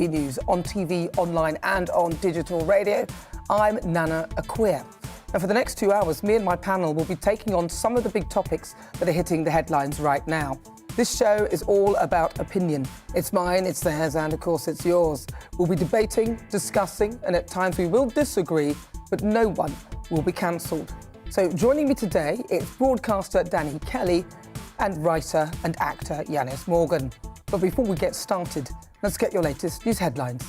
News on TV, online and on digital radio. I'm Nana Akua. Now, for the next 2 hours, me and my panel will be taking on some of the big topics that are hitting the headlines right now. This show is all about opinion. It's mine, it's theirs, and of course it's yours. We'll be debating, discussing, and at times we will disagree, but no one will be cancelled. So joining me today, it's broadcaster Danny Kelly and writer and actor Yanis Morgan. But before we get started, let's get your latest news headlines.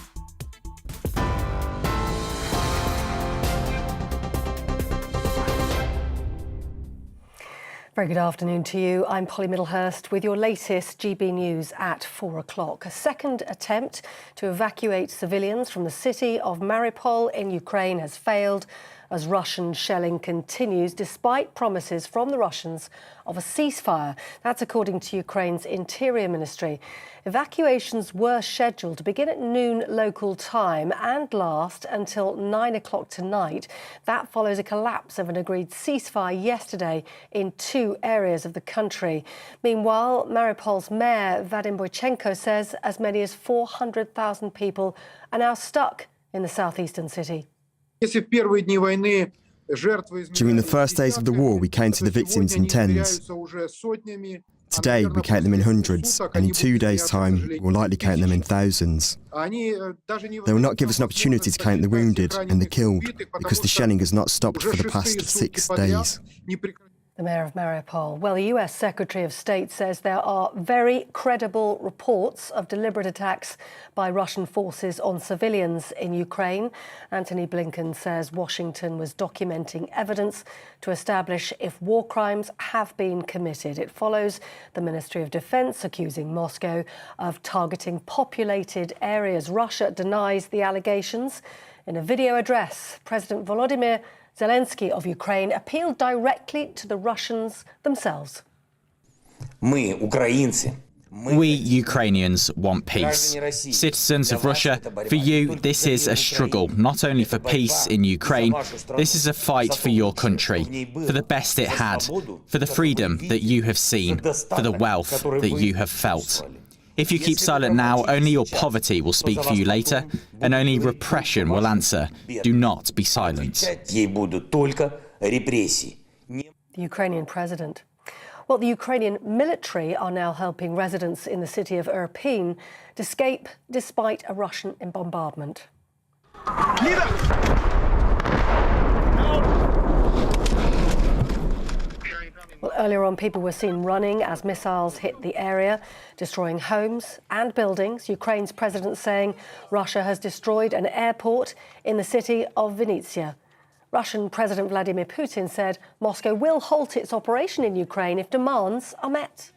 Very good afternoon to you. I'm Polly Middlehurst with your latest GB News at 4 o'clock. A second attempt to evacuate civilians from the city of Mariupol in Ukraine has failed as Russian shelling continues despite promises from the Russians of a ceasefire. That's according to Ukraine's Interior Ministry. Evacuations were scheduled to begin at noon local time and last until 9 o'clock tonight. That follows a collapse of an agreed ceasefire yesterday in 2 areas of the country. Meanwhile, Mariupol's mayor Vadim Boychenko says as many as 400,000 people are now stuck in the southeastern city. During the first days of the war, we counted the victims in tens. Today, we count them in hundreds, and in 2 days' time, we'll likely count them in thousands. They will not give us an opportunity to count the wounded and the killed, because the shelling has not stopped for the past 6 days. The mayor of Mariupol. Well, the US Secretary of State says there are very credible reports of deliberate attacks by Russian forces on civilians in Ukraine. Antony Blinken says Washington was documenting evidence to establish if war crimes have been committed. It follows the Ministry of Defense accusing Moscow of targeting populated areas. Russia denies the allegations. In a video address, President Volodymyr Zelensky of Ukraine appealed directly to the Russians themselves. We Ukrainians want peace. Citizens of Russia, for you, this is a struggle, not only for peace in Ukraine. This is a fight for your country, for the best it had, for the freedom that you have seen, for the wealth that you have felt. If you keep silent now, only your poverty will speak for you later, and only repression will answer. Do not be silent. The Ukrainian president. Well, the Ukrainian military are now helping residents in the city of Irpin to escape despite a Russian bombardment. Well, earlier on, people were seen running as missiles hit the area, destroying homes and buildings. Ukraine's president saying Russia has destroyed an airport in the city of Vinnytsia. Russian President Vladimir Putin said Moscow will halt its operation in Ukraine if demands are met.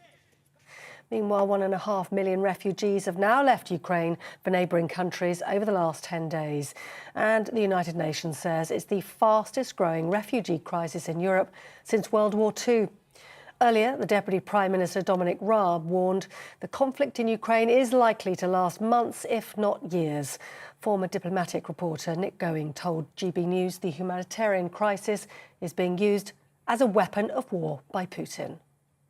Meanwhile, 1.5 million refugees have now left Ukraine for neighbouring countries over the last 10 days. And the United Nations says it's the fastest growing refugee crisis in Europe since World War II. Earlier, the Deputy Prime Minister Dominic Raab warned the conflict in Ukraine is likely to last months, if not years. Former diplomatic reporter Nick Going told GB News the humanitarian crisis is being used as a weapon of war by Putin.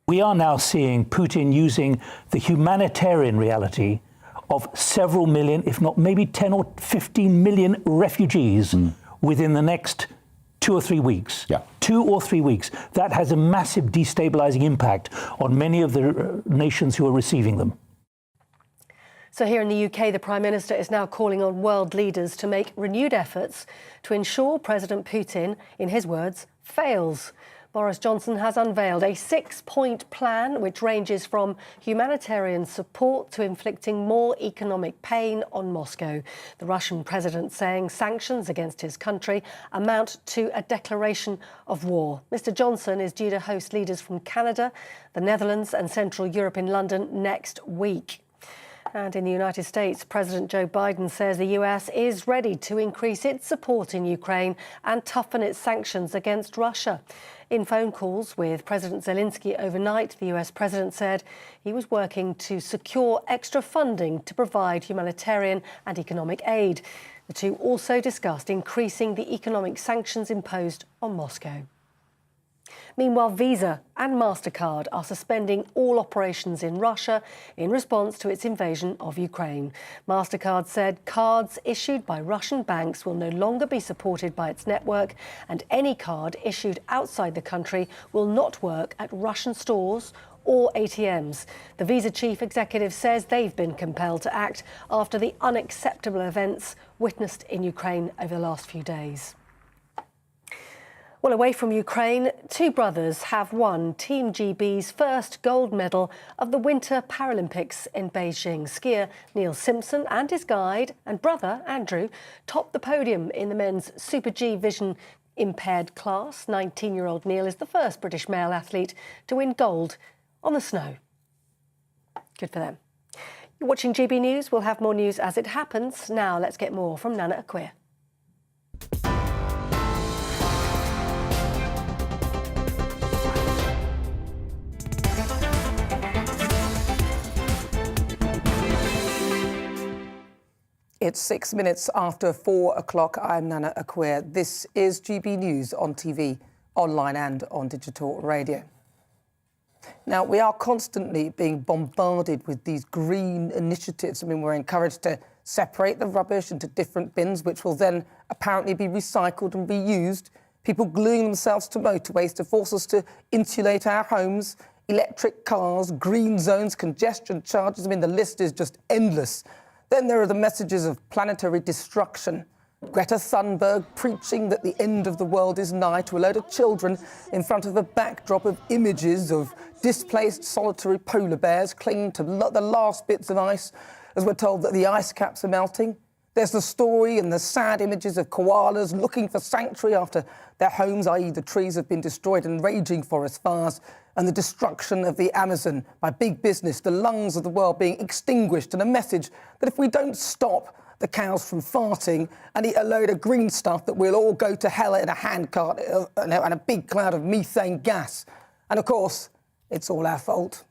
We are now seeing Putin using the humanitarian reality of several million, if not maybe 10 or 15 million refugees within the next 2 or 3 weeks. 2 or 3 weeks. That has a massive destabilizing impact on many of the nations who are receiving them. So here in the UK, the Prime Minister is now calling on world leaders to make renewed efforts to ensure President Putin, in his words, fails. Boris Johnson has unveiled a 6-point plan which ranges from humanitarian support to inflicting more economic pain on Moscow. The Russian president saying sanctions against his country amount to a declaration of war. Mr. Johnson is due to host leaders from Canada, the Netherlands and Central Europe in London next week. And in the United States, President Joe Biden says the US is ready to increase its support in Ukraine and toughen its sanctions against Russia. In phone calls with President Zelensky overnight, the US president said he was working to secure extra funding to provide humanitarian and economic aid. The two also discussed increasing the economic sanctions imposed on Moscow. Meanwhile, Visa and MasterCard are suspending all operations in Russia in response to its invasion of Ukraine. MasterCard said cards issued by Russian banks will no longer be supported by its network, and any card issued outside the country will not work at Russian stores or ATMs. The Visa chief executive says they've been compelled to act after the unacceptable events witnessed in Ukraine over the last few days. Well, away from Ukraine, two brothers have won Team GB's first gold medal of the Winter Paralympics in Beijing. Skier Neil Simpson and his guide and brother Andrew topped the podium in the men's Super G vision impaired class. 19-year-old Neil is the first British male athlete to win gold on the snow. Good for them. You're watching GB News. We'll have more news as it happens. Now let's get more from Nana Akua. It's 6 minutes after 4 o'clock. I'm Nana Akua. This is GB News on TV, online and on digital radio. Now, we are constantly being bombarded with these green initiatives. I mean, we're encouraged to separate the rubbish into different bins, which will then apparently be recycled and reused. People gluing themselves to motorways to force us to insulate our homes, electric cars, green zones, congestion charges. I mean, the list is just endless. Then there are the messages of planetary destruction. Greta Thunberg preaching that the end of the world is nigh to a load of children in front of a backdrop of images of displaced solitary polar bears clinging to the last bits of ice as we're told that the ice caps are melting. There's the story and the sad images of koalas looking for sanctuary after their homes, i.e. the trees, have been destroyed in raging forest fires, and the destruction of the Amazon by big business, the lungs of the world being extinguished, and a message that if we don't stop the cows from farting and eat a load of green stuff, that we'll all go to hell in a handcart and a big cloud of methane gas. And of course, it's all our fault.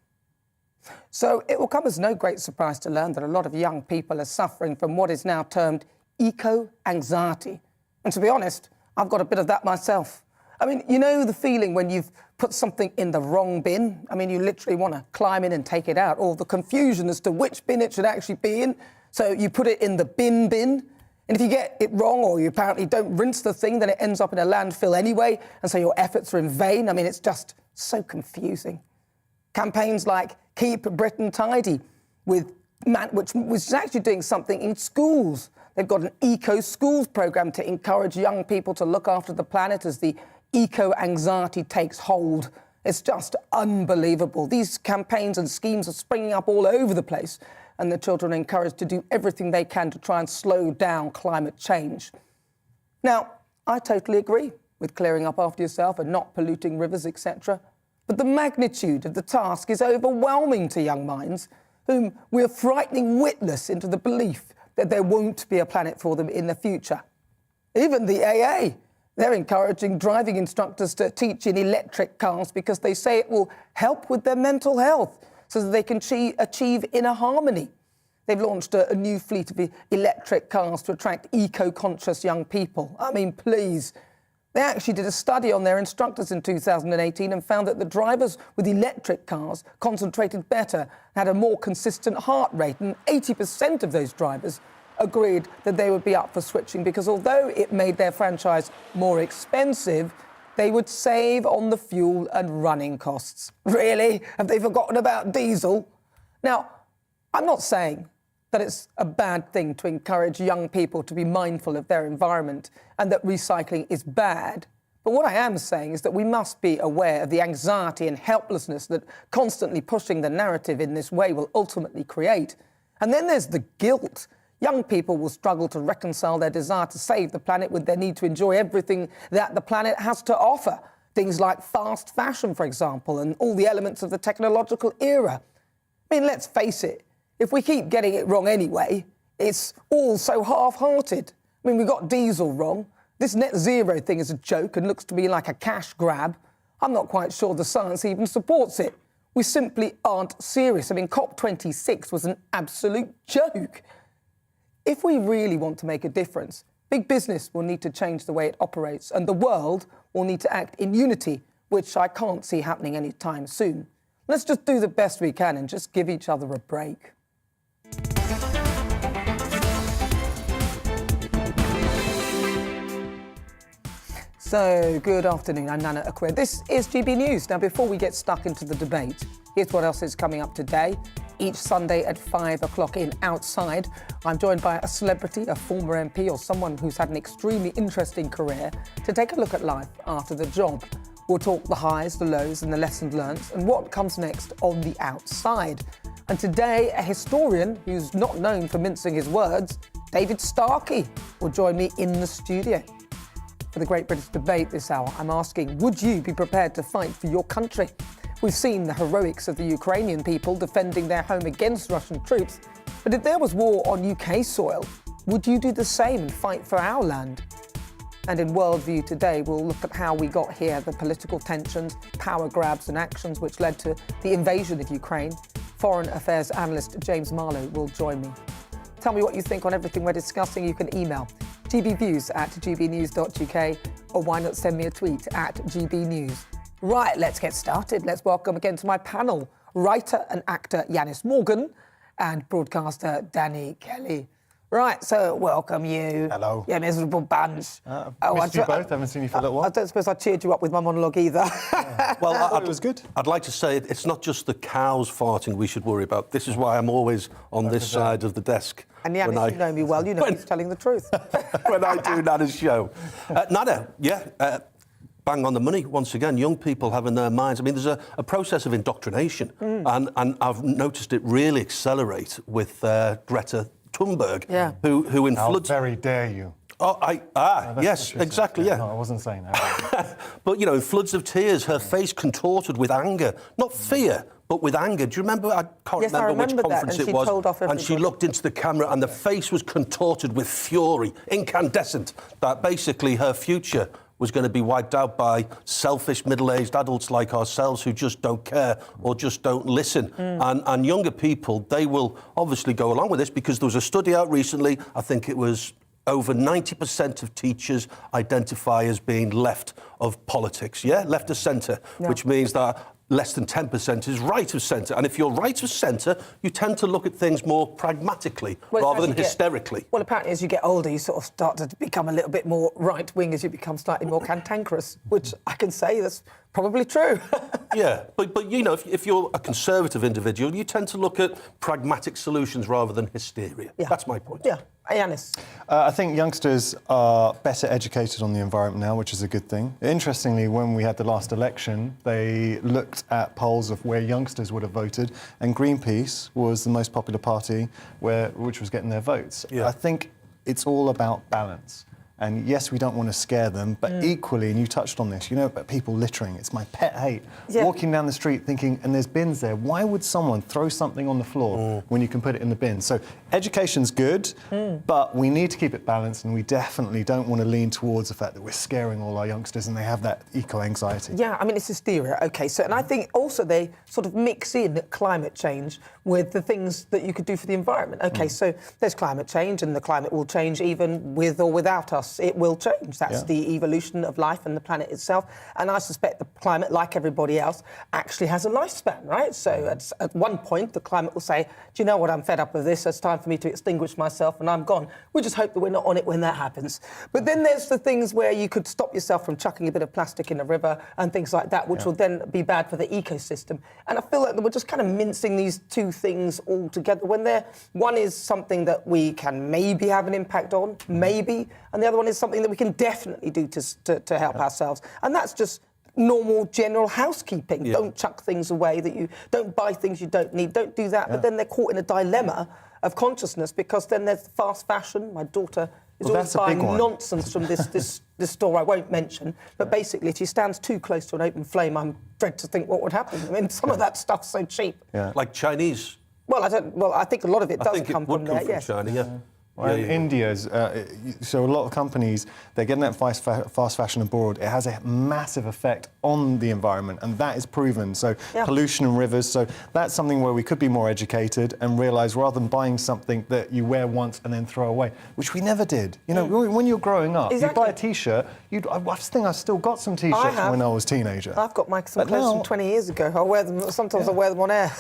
So it will come as no great surprise to learn that a lot of young people are suffering from what is now termed eco-anxiety. And to be honest, I've got a bit of that myself. I mean, you know the feeling when you've put something in the wrong bin? I mean, you literally want to climb in and take it out, or the confusion as to which bin it should actually be in. So you put it in the bin, and if you get it wrong or you apparently don't rinse the thing, then it ends up in a landfill anyway, and so your efforts are in vain. I mean, it's just so confusing. Campaigns like Keep Britain Tidy, which is actually doing something in schools. They've got an eco-schools programme to encourage young people to look after the planet as the eco-anxiety takes hold. It's just unbelievable. These campaigns and schemes are springing up all over the place, and the children are encouraged to do everything they can to try and slow down climate change. Now, I totally agree with clearing up after yourself and not polluting rivers, etc. But the magnitude of the task is overwhelming to young minds, whom we are frightening witless into the belief that there won't be a planet for them in the future. Even the AA, they're encouraging driving instructors to teach in electric cars because they say it will help with their mental health so that they can achieve inner harmony. They've launched a new fleet of electric cars to attract eco-conscious young people. I mean, please. They actually did a study on their instructors in 2018 and found that the drivers with electric cars concentrated better, had a more consistent heart rate, and 80% of those drivers agreed that they would be up for switching because although it made their franchise more expensive, they would save on the fuel and running costs. Really? Have they forgotten about diesel? Now, I'm not saying that it's a bad thing to encourage young people to be mindful of their environment and that recycling is bad. But what I am saying is that we must be aware of the anxiety and helplessness that constantly pushing the narrative in this way will ultimately create. And then there's the guilt. Young people will struggle to reconcile their desire to save the planet with their need to enjoy everything that the planet has to offer. Things like fast fashion, for example, and all the elements of the technological era. I mean, let's face it, if we keep getting it wrong anyway, it's all so half-hearted. I mean, we got diesel wrong. This net zero thing is a joke and looks to me like a cash grab. I'm not quite sure the science even supports it. We simply aren't serious. I mean, COP26 was an absolute joke. If we really want to make a difference, big business will need to change the way it operates, and the world will need to act in unity which I can't see happening anytime soon. Let's just do the best we can and just give each other a break. So, good afternoon, I'm Nana Akua. This is GB News. Now, before we get stuck into the debate, here's what else is coming up today. Each Sunday at 5 o'clock in Outside, I'm joined by a celebrity, a former MP, or someone who's had an extremely interesting career to take a look at life after the job. We'll talk the highs, the lows, and the lessons learned, and what comes next on the outside. And today, a historian who's not known for mincing his words, David Starkey, will join me in the studio. For the Great British Debate this hour, I'm asking, would you be prepared to fight for your country? We've seen the heroics of the Ukrainian people defending their home against Russian troops. But if there was war on UK soil, would you do the same and fight for our land? And in Worldview today, we'll look at how we got here, the political tensions, power grabs and actions which led to the invasion of Ukraine. Foreign Affairs analyst James Marlowe will join me. Tell me what you think on everything we're discussing. You can email gbviews@gbnews.uk, or why not send me a tweet at gbnews. Right, let's get started. Let's welcome again to my panel, writer and actor Yanis Morgan and broadcaster Danny Kelly. Right, so welcome you. Hello. You miserable bunch. Missed you both, haven't seen you for a little while. I don't suppose I cheered you up with my monologue either. Yeah. Well, it was good. I'd like to say it's not just the cows farting we should worry about. This is why I'm always on this side of the desk. And Yanis, you know me well, you know he's telling the truth. When I do Nana's show. Nana, bang on the money once again. Young people have in their minds, I mean, there's a process of indoctrination, and I've noticed it really accelerate with Greta Thunberg, who in floods... How very dare you. Oh, yes, exactly, yeah. No, I wasn't saying that. But, you know, in floods of tears, her face contorted with anger, not fear, but with anger. Do you remember? I can't remember which conference it was. And she looked into the camera and the face was contorted with fury, incandescent, that basically her future was going to be wiped out by selfish middle-aged adults like ourselves who just don't care or just don't listen. And younger people, they will obviously go along with this because there was a study out recently, I think it was over 90% of teachers identify as being left of politics, left of centre, which means that less than 10% is right of centre. And if you're right of centre, you tend to look at things more pragmatically rather than hysterically. Well, apparently, as you get older, you sort of start to become a little bit more right-wing as you become slightly more cantankerous, which I can say that's probably true. Yeah, but you know, if you're a conservative individual, you tend to look at pragmatic solutions rather than hysteria. Yeah. That's my point. Yeah. Yanis? I think youngsters are better educated on the environment now, which is a good thing. Interestingly, when we had the last election, they looked at polls of where youngsters would have voted, and Greenpeace was the most popular party which was getting their votes. Yeah. I think it's all about balance. And yes, we don't want to scare them, but equally, and you touched on this, you know, about people littering. It's my pet hate. Yeah. Walking down the street thinking, and there's bins there, why would someone throw something on the floor when you can put it in the bin? So education's good, but we need to keep it balanced, and we definitely don't want to lean towards the fact that we're scaring all our youngsters and they have that eco-anxiety. Yeah, I mean, it's hysteria. OK, so, and I think also they sort of mix in climate change with the things that you could do for the environment. OK, so there's climate change, and the climate will change even with or without us. It will change. That's the evolution of life and the planet itself. And I suspect the climate, like everybody else, actually has a lifespan, right? So at one point, the climate will say, do you know what, I'm fed up with this. It's time for me to extinguish myself and I'm gone. We just hope that we're not on it when that happens. But then there's the things where you could stop yourself from chucking a bit of plastic in a river and things like that, which will then be bad for the ecosystem. And I feel like we're just kind of mincing these two things all together when one is something that we can maybe have an impact on, maybe, and the other one is something that we can definitely do to help ourselves. And that's just normal general housekeeping. Don't chuck things away that you don't buy things you don't need. Don't do that. But then they're caught in a dilemma of consciousness because then there's fast fashion. My daughter is always buying nonsense from this store I won't mention. But basically, if she stands too close to an open flame, I'm dread to think what would happen. I mean, some of that stuff's so cheap. Like Chinese. Well, I think a lot of it does come from there. China, Well, India's, so a lot of companies, they're getting that fast fashion abroad. It has a massive effect on the environment, and that is proven. So pollution in rivers, so that's something where we could be more educated and realise rather than buying something that you wear once and then throw away, which we never did. You know, when you're growing up, you buy a T-shirt, I think I've still got some T-shirts from when I was a teenager. I've got some clothes from 20 years ago. I wear them, sometimes I wear them on air.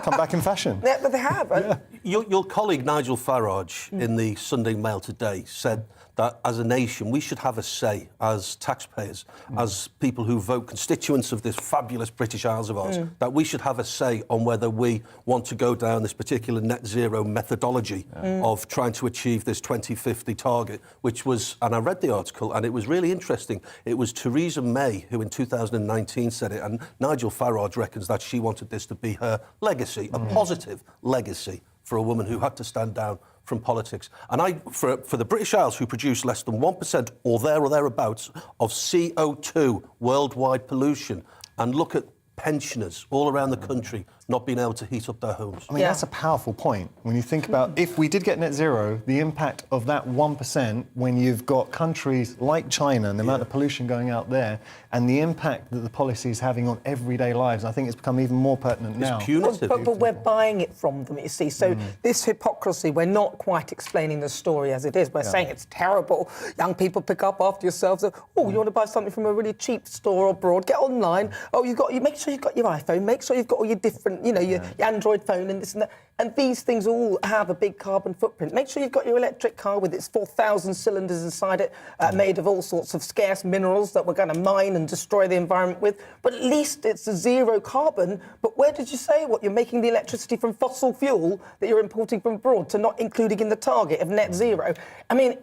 Come back in fashion. Yeah, but they have. Your colleague Nigel Farage in the Sunday Mail today said that as a nation we should have a say as taxpayers, as people who vote, constituents of this fabulous British Isles of ours, that we should have a say on whether we want to go down this particular net zero methodology of trying to achieve this 2050 target, which was, and I read the article and it was really interesting, it was Theresa May who in 2019 said it, and Nigel Farage reckons that she wanted this to be her legacy, a positive legacy for a woman who had to stand down from politics. And for the British Isles, who produce less than 1% or thereabouts of CO2 worldwide pollution, and look at pensioners all around the country not being able to heat up their homes. I mean, that's a powerful point. When you think about, if we did get net zero, the impact of that 1%, when you've got countries like China and the amount of pollution going out there, and the impact that the policy is having on everyday lives, I think it's become even more pertinent now. It's punitive. But we're buying it from them, you see. So this hypocrisy, we're not quite explaining the story as it is. We're saying it's terrible. Young people pick up after yourselves. Oh, you want to buy something from a really cheap store abroad? Get online. Oh, you make sure you've got your iPhone. Make sure you've got all your different, your Android phone and this and that. And these things all have a big carbon footprint. Make sure you've got your electric car with its 4,000 cylinders inside it, made of all sorts of scarce minerals that we're going to mine and destroy the environment with. But at least it's a zero carbon. But where did you say what? You're making the electricity from fossil fuel that you're importing from abroad, to not including in the target of net zero. I mean,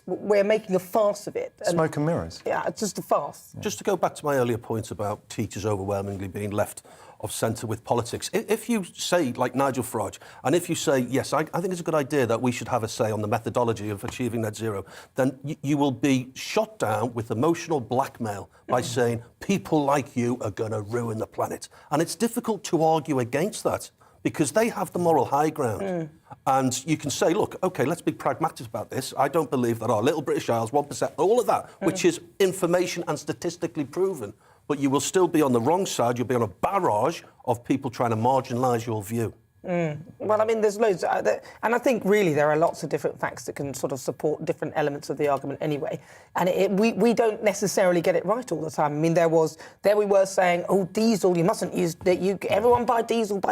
we're making a farce of it. Smoke and mirrors. Yeah, it's just a farce. Just to go back to my earlier point about teachers overwhelmingly being left of centre with politics. If you say, like Nigel Farage, and if you say, yes, I think it's a good idea that we should have a say on the methodology of achieving net zero, then you will be shot down with emotional blackmail by saying people like you are going to ruin the planet. And it's difficult to argue against that because they have the moral high ground. And you can say, look, OK, let's be pragmatic about this. I don't believe that our little British Isles, 1%, all of that, which is information and statistically proven, but you will still be on the wrong side. You'll be on a barrage of people trying to marginalise your view. Well, I mean, there's loads, and I think really there are lots of different facts that can sort of support different elements of the argument anyway. And we don't necessarily get it right all the time. I mean, there we were saying, oh, diesel, you mustn't use everyone buy diesel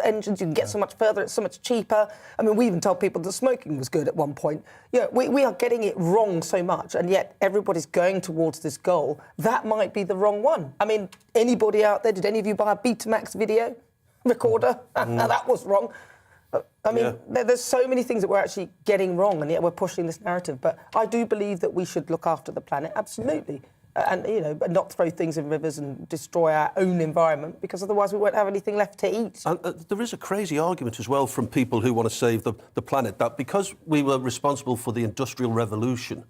engines. You can get so much further. It's so much cheaper. I mean, we even told people that smoking was good at one point. We are getting it wrong so much, and yet everybody's going towards this goal. That might be the wrong one. I mean, anybody out there? Did any of you buy a Betamax video recorder? That was wrong. I mean, there's so many things that we're actually getting wrong, and yet we're pushing this narrative. But I do believe that we should look after the planet, absolutely, and not throw things in rivers and destroy our own environment, because otherwise we won't have anything left to eat. And there is a crazy argument as well from people who want to save the planet, that because we were responsible for the Industrial Revolution,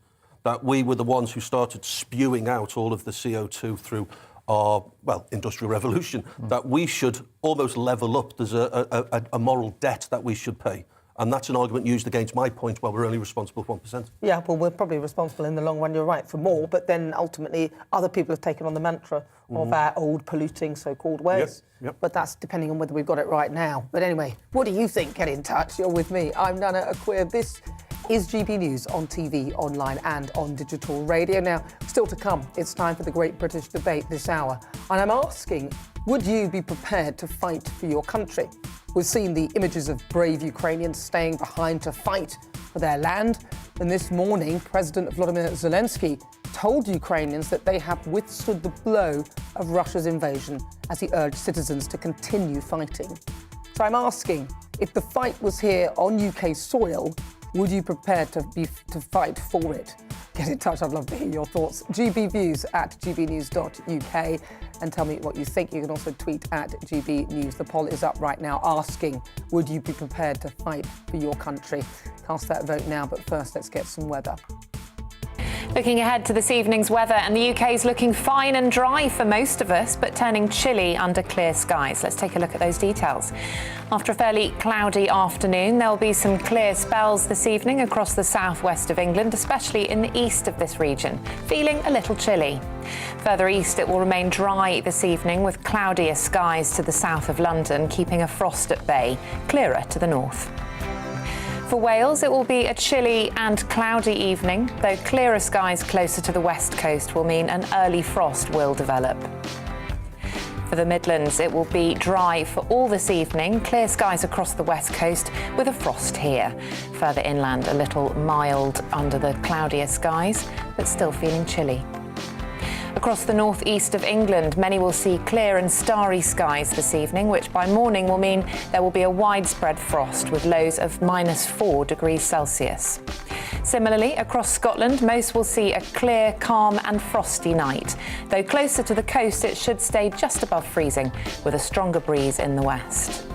that we were the ones who started spewing out all of the CO2 through our, industrial revolution, that we should almost level up. There's a moral debt that we should pay. And that's an argument used against my point, we're only responsible for 1%. Yeah, well, we're probably responsible in the long run, you're right, for more, but then ultimately other people have taken on the mantra of our old polluting so-called ways. Yep. But that's depending on whether we've got it right now. But anyway, what do you think? Get in touch. You're with me. I'm Nana Akua. This is GB News on TV, online and on digital radio. Now, still to come, it's time for the Great British Debate this hour. And I'm asking, would you be prepared to fight for your country? We've seen the images of brave Ukrainians staying behind to fight for their land. And this morning, President Volodymyr Zelensky told Ukrainians that they have withstood the blow of Russia's invasion as he urged citizens to continue fighting. So I'm asking, if the fight was here on UK soil, would you prepare to fight for it? Get in touch, I'd love to hear your thoughts. GBViews at gbnews.uk, and tell me what you think. You can also tweet at GBNews. The poll is up right now asking, would you be prepared to fight for your country? Cast that vote now, but first let's get some weather. Looking ahead to this evening's weather, and the UK is looking fine and dry for most of us, but turning chilly under clear skies. Let's take a look at those details. After a fairly cloudy afternoon, there'll be some clear spells this evening across the southwest of England, especially in the east of this region, feeling a little chilly. Further east, it will remain dry this evening with cloudier skies to the south of London, keeping a frost at bay, clearer to the north. For Wales, it will be a chilly and cloudy evening, though clearer skies closer to the west coast will mean an early frost will develop. For the Midlands, it will be dry for all this evening, clear skies across the west coast with a frost here. Further inland, a little mild under the cloudier skies, but still feeling chilly. Across the northeast of England, many will see clear and starry skies this evening, which by morning will mean there will be a widespread frost with lows of -4 degrees Celsius. Similarly, across Scotland, most will see a clear, calm and frosty night, though closer to the coast it should stay just above freezing with a stronger breeze in the west.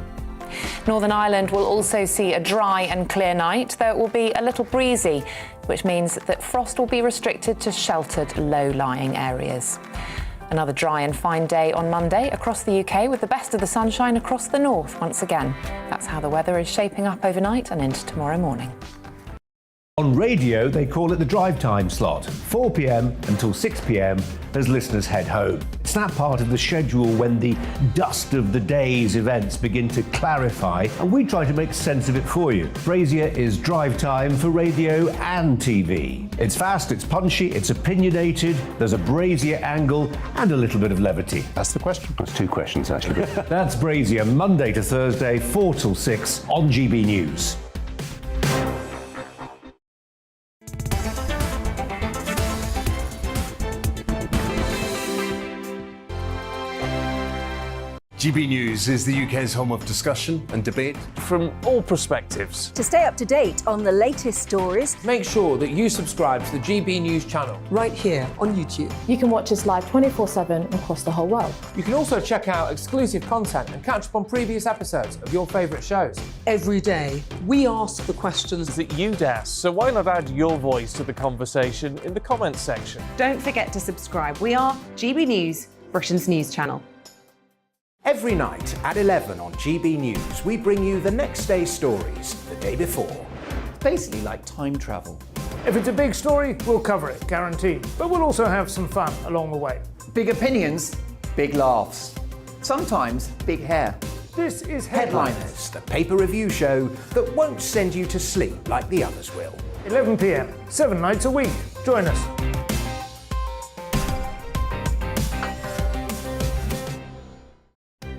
Northern Ireland will also see a dry and clear night, though it will be a little breezy, which means that frost will be restricted to sheltered, low-lying areas. Another dry and fine day on Monday across the UK, with the best of the sunshine across the north once again. That's how the weather is shaping up overnight and into tomorrow morning. On radio, they call it the drive time slot, 4 p.m. until 6 p.m. as listeners head home. It's that part of the schedule when the dust of the day's events begin to clarify, and we try to make sense of it for you. Brazier is drive time for radio and TV. It's fast, it's punchy, it's opinionated, there's a Brazier angle and a little bit of levity. That's the question. That's two questions, actually. That's Brazier, Monday to Thursday, 4 till 6 on GB News. GB News is the UK's home of discussion and debate from all perspectives. To stay up to date on the latest stories, make sure that you subscribe to the GB News channel right here on YouTube. You can watch us live 24/7 across the whole world. You can also check out exclusive content and catch up on previous episodes of your favourite shows. Every day, we ask the questions that you'd ask, so why not add your voice to the conversation in the comments section? Don't forget to subscribe. We are GB News, Britain's news channel. Every night at 11 on GB News, we bring you the next day's stories the day before. It's basically like time travel. If it's a big story, we'll cover it, guaranteed. But we'll also have some fun along the way. Big opinions, big laughs. Sometimes big hair. This is Headliners, the paper review show that won't send you to sleep like the others will. 11 p.m, 7 nights a week. Join us.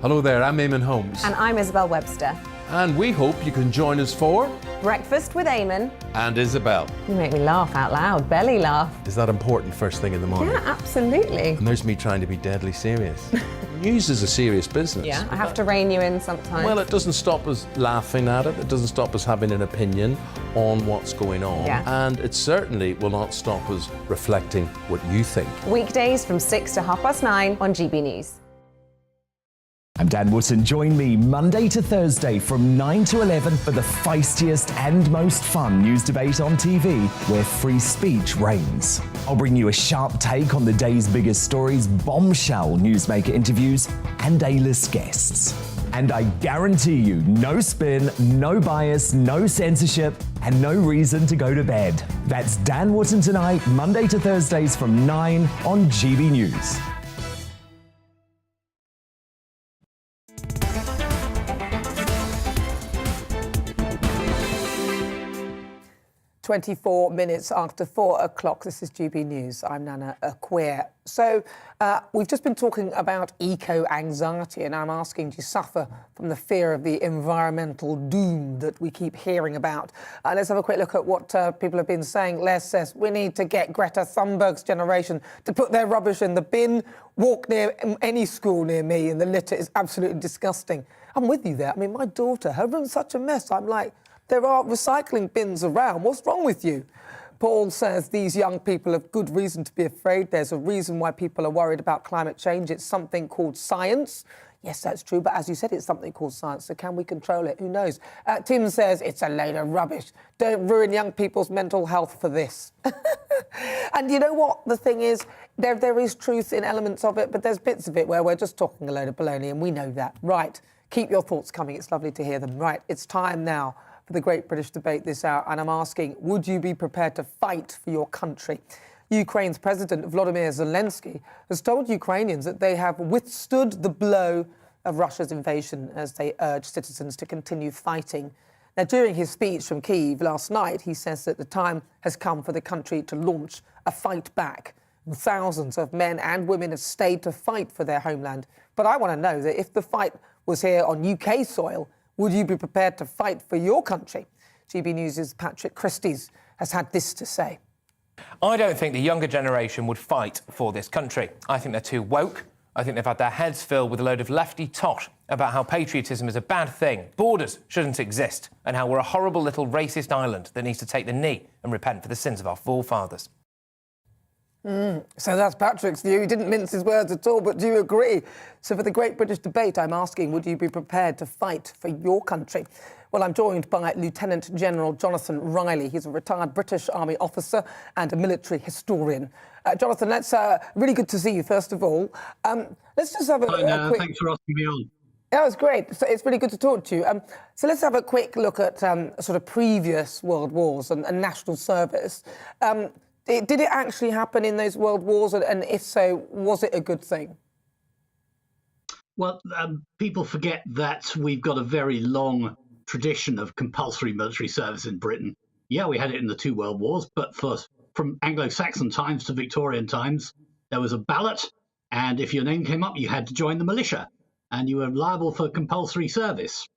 Hello there, I'm Eamon Holmes. And I'm Isabel Webster. And we hope you can join us for Breakfast with Eamon and Isabel. You make me laugh out loud, belly laugh. Is that important first thing in the morning? Yeah, absolutely. And there's me trying to be deadly serious. News is a serious business. Yeah, I have to rein you in sometimes. Well, it doesn't stop us laughing at it. It doesn't stop us having an opinion on what's going on. Yeah. And it certainly will not stop us reflecting what you think. Weekdays from 6 to 9:30 on GB News. I'm Dan Wootton. Join me Monday to Thursday from 9 to 11 for the feistiest and most fun news debate on TV, where free speech reigns. I'll bring you a sharp take on the day's biggest stories, bombshell newsmaker interviews, and A-list guests. And I guarantee you, no spin, no bias, no censorship, and no reason to go to bed. That's Dan Wootton Tonight, Monday to Thursdays from 9 on GB News. 24 minutes after 4 o'clock. This is GB News. I'm Nana Akua. So we've just been talking about eco-anxiety, and I'm asking, do you suffer from the fear of the environmental doom that we keep hearing about? Let's have a quick look at what people have been saying. Les says, we need to get Greta Thunberg's generation to put their rubbish in the bin. Walk near any school near me and the litter is absolutely disgusting. I'm with you there. I mean, my daughter, her room's such a mess. I'm like, there are recycling bins around. What's wrong with you? Paul says these young people have good reason to be afraid. There's a reason why people are worried about climate change. It's something called science. Yes, that's true. But as you said, it's something called science. So can we control it? Who knows? Tim says it's a load of rubbish. Don't ruin young people's mental health for this. And you know what the thing is? There is truth in elements of it, but there's bits of it where we're just talking a load of baloney, and we know that. Right, keep your thoughts coming. It's lovely to hear them. Right, it's time now for the Great British Debate this hour, and I'm asking, would you be prepared to fight for your country? Ukraine's President Volodymyr Zelensky has told Ukrainians that they have withstood the blow of Russia's invasion as they urge citizens to continue fighting. Now, during his speech from Kyiv last night, he says that the time has come for the country to launch a fight back. Thousands of men and women have stayed to fight for their homeland. But I want to know that if the fight was here on UK soil, would you be prepared to fight for your country? GB News' Patrick Christie's has had this to say. I don't think the younger generation would fight for this country. I think they're too woke. I think they've had their heads filled with a load of lefty tot about how patriotism is a bad thing, borders shouldn't exist, and how we're a horrible little racist island that needs to take the knee and repent for the sins of our forefathers. So that's Patrick's view. He didn't mince his words at all, but do you agree? So for the Great British Debate, I'm asking, would you be prepared to fight for your country? Well, I'm joined by Lieutenant General Jonathan Riley. He's a retired British Army officer and a military historian. Jonathan, really good to see you, first of all. Let's just have a quick... Thanks for asking me on. That was great. So it's really good to talk to you. So let's have a quick look at sort of previous world wars and national service. Did it actually happen in those world wars? And if so, was it a good thing? Well, people forget that we've got a very long tradition of compulsory military service in Britain. Yeah, we had it in the two world wars, but from Anglo-Saxon times to Victorian times, there was a ballot, and if your name came up, you had to join the militia, and you were liable for compulsory service,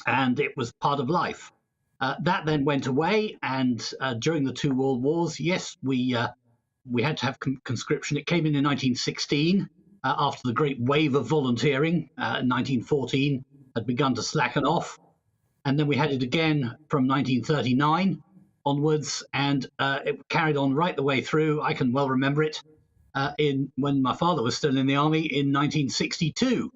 and it was part of life. That then went away, and during the two world wars, yes, we had to have conscription. It came in 1916, after the great wave of volunteering. In 1914, had begun to slacken off. And then we had it again from 1939 onwards, and it carried on right the way through. I can well remember it when my father was still in the army in 1962.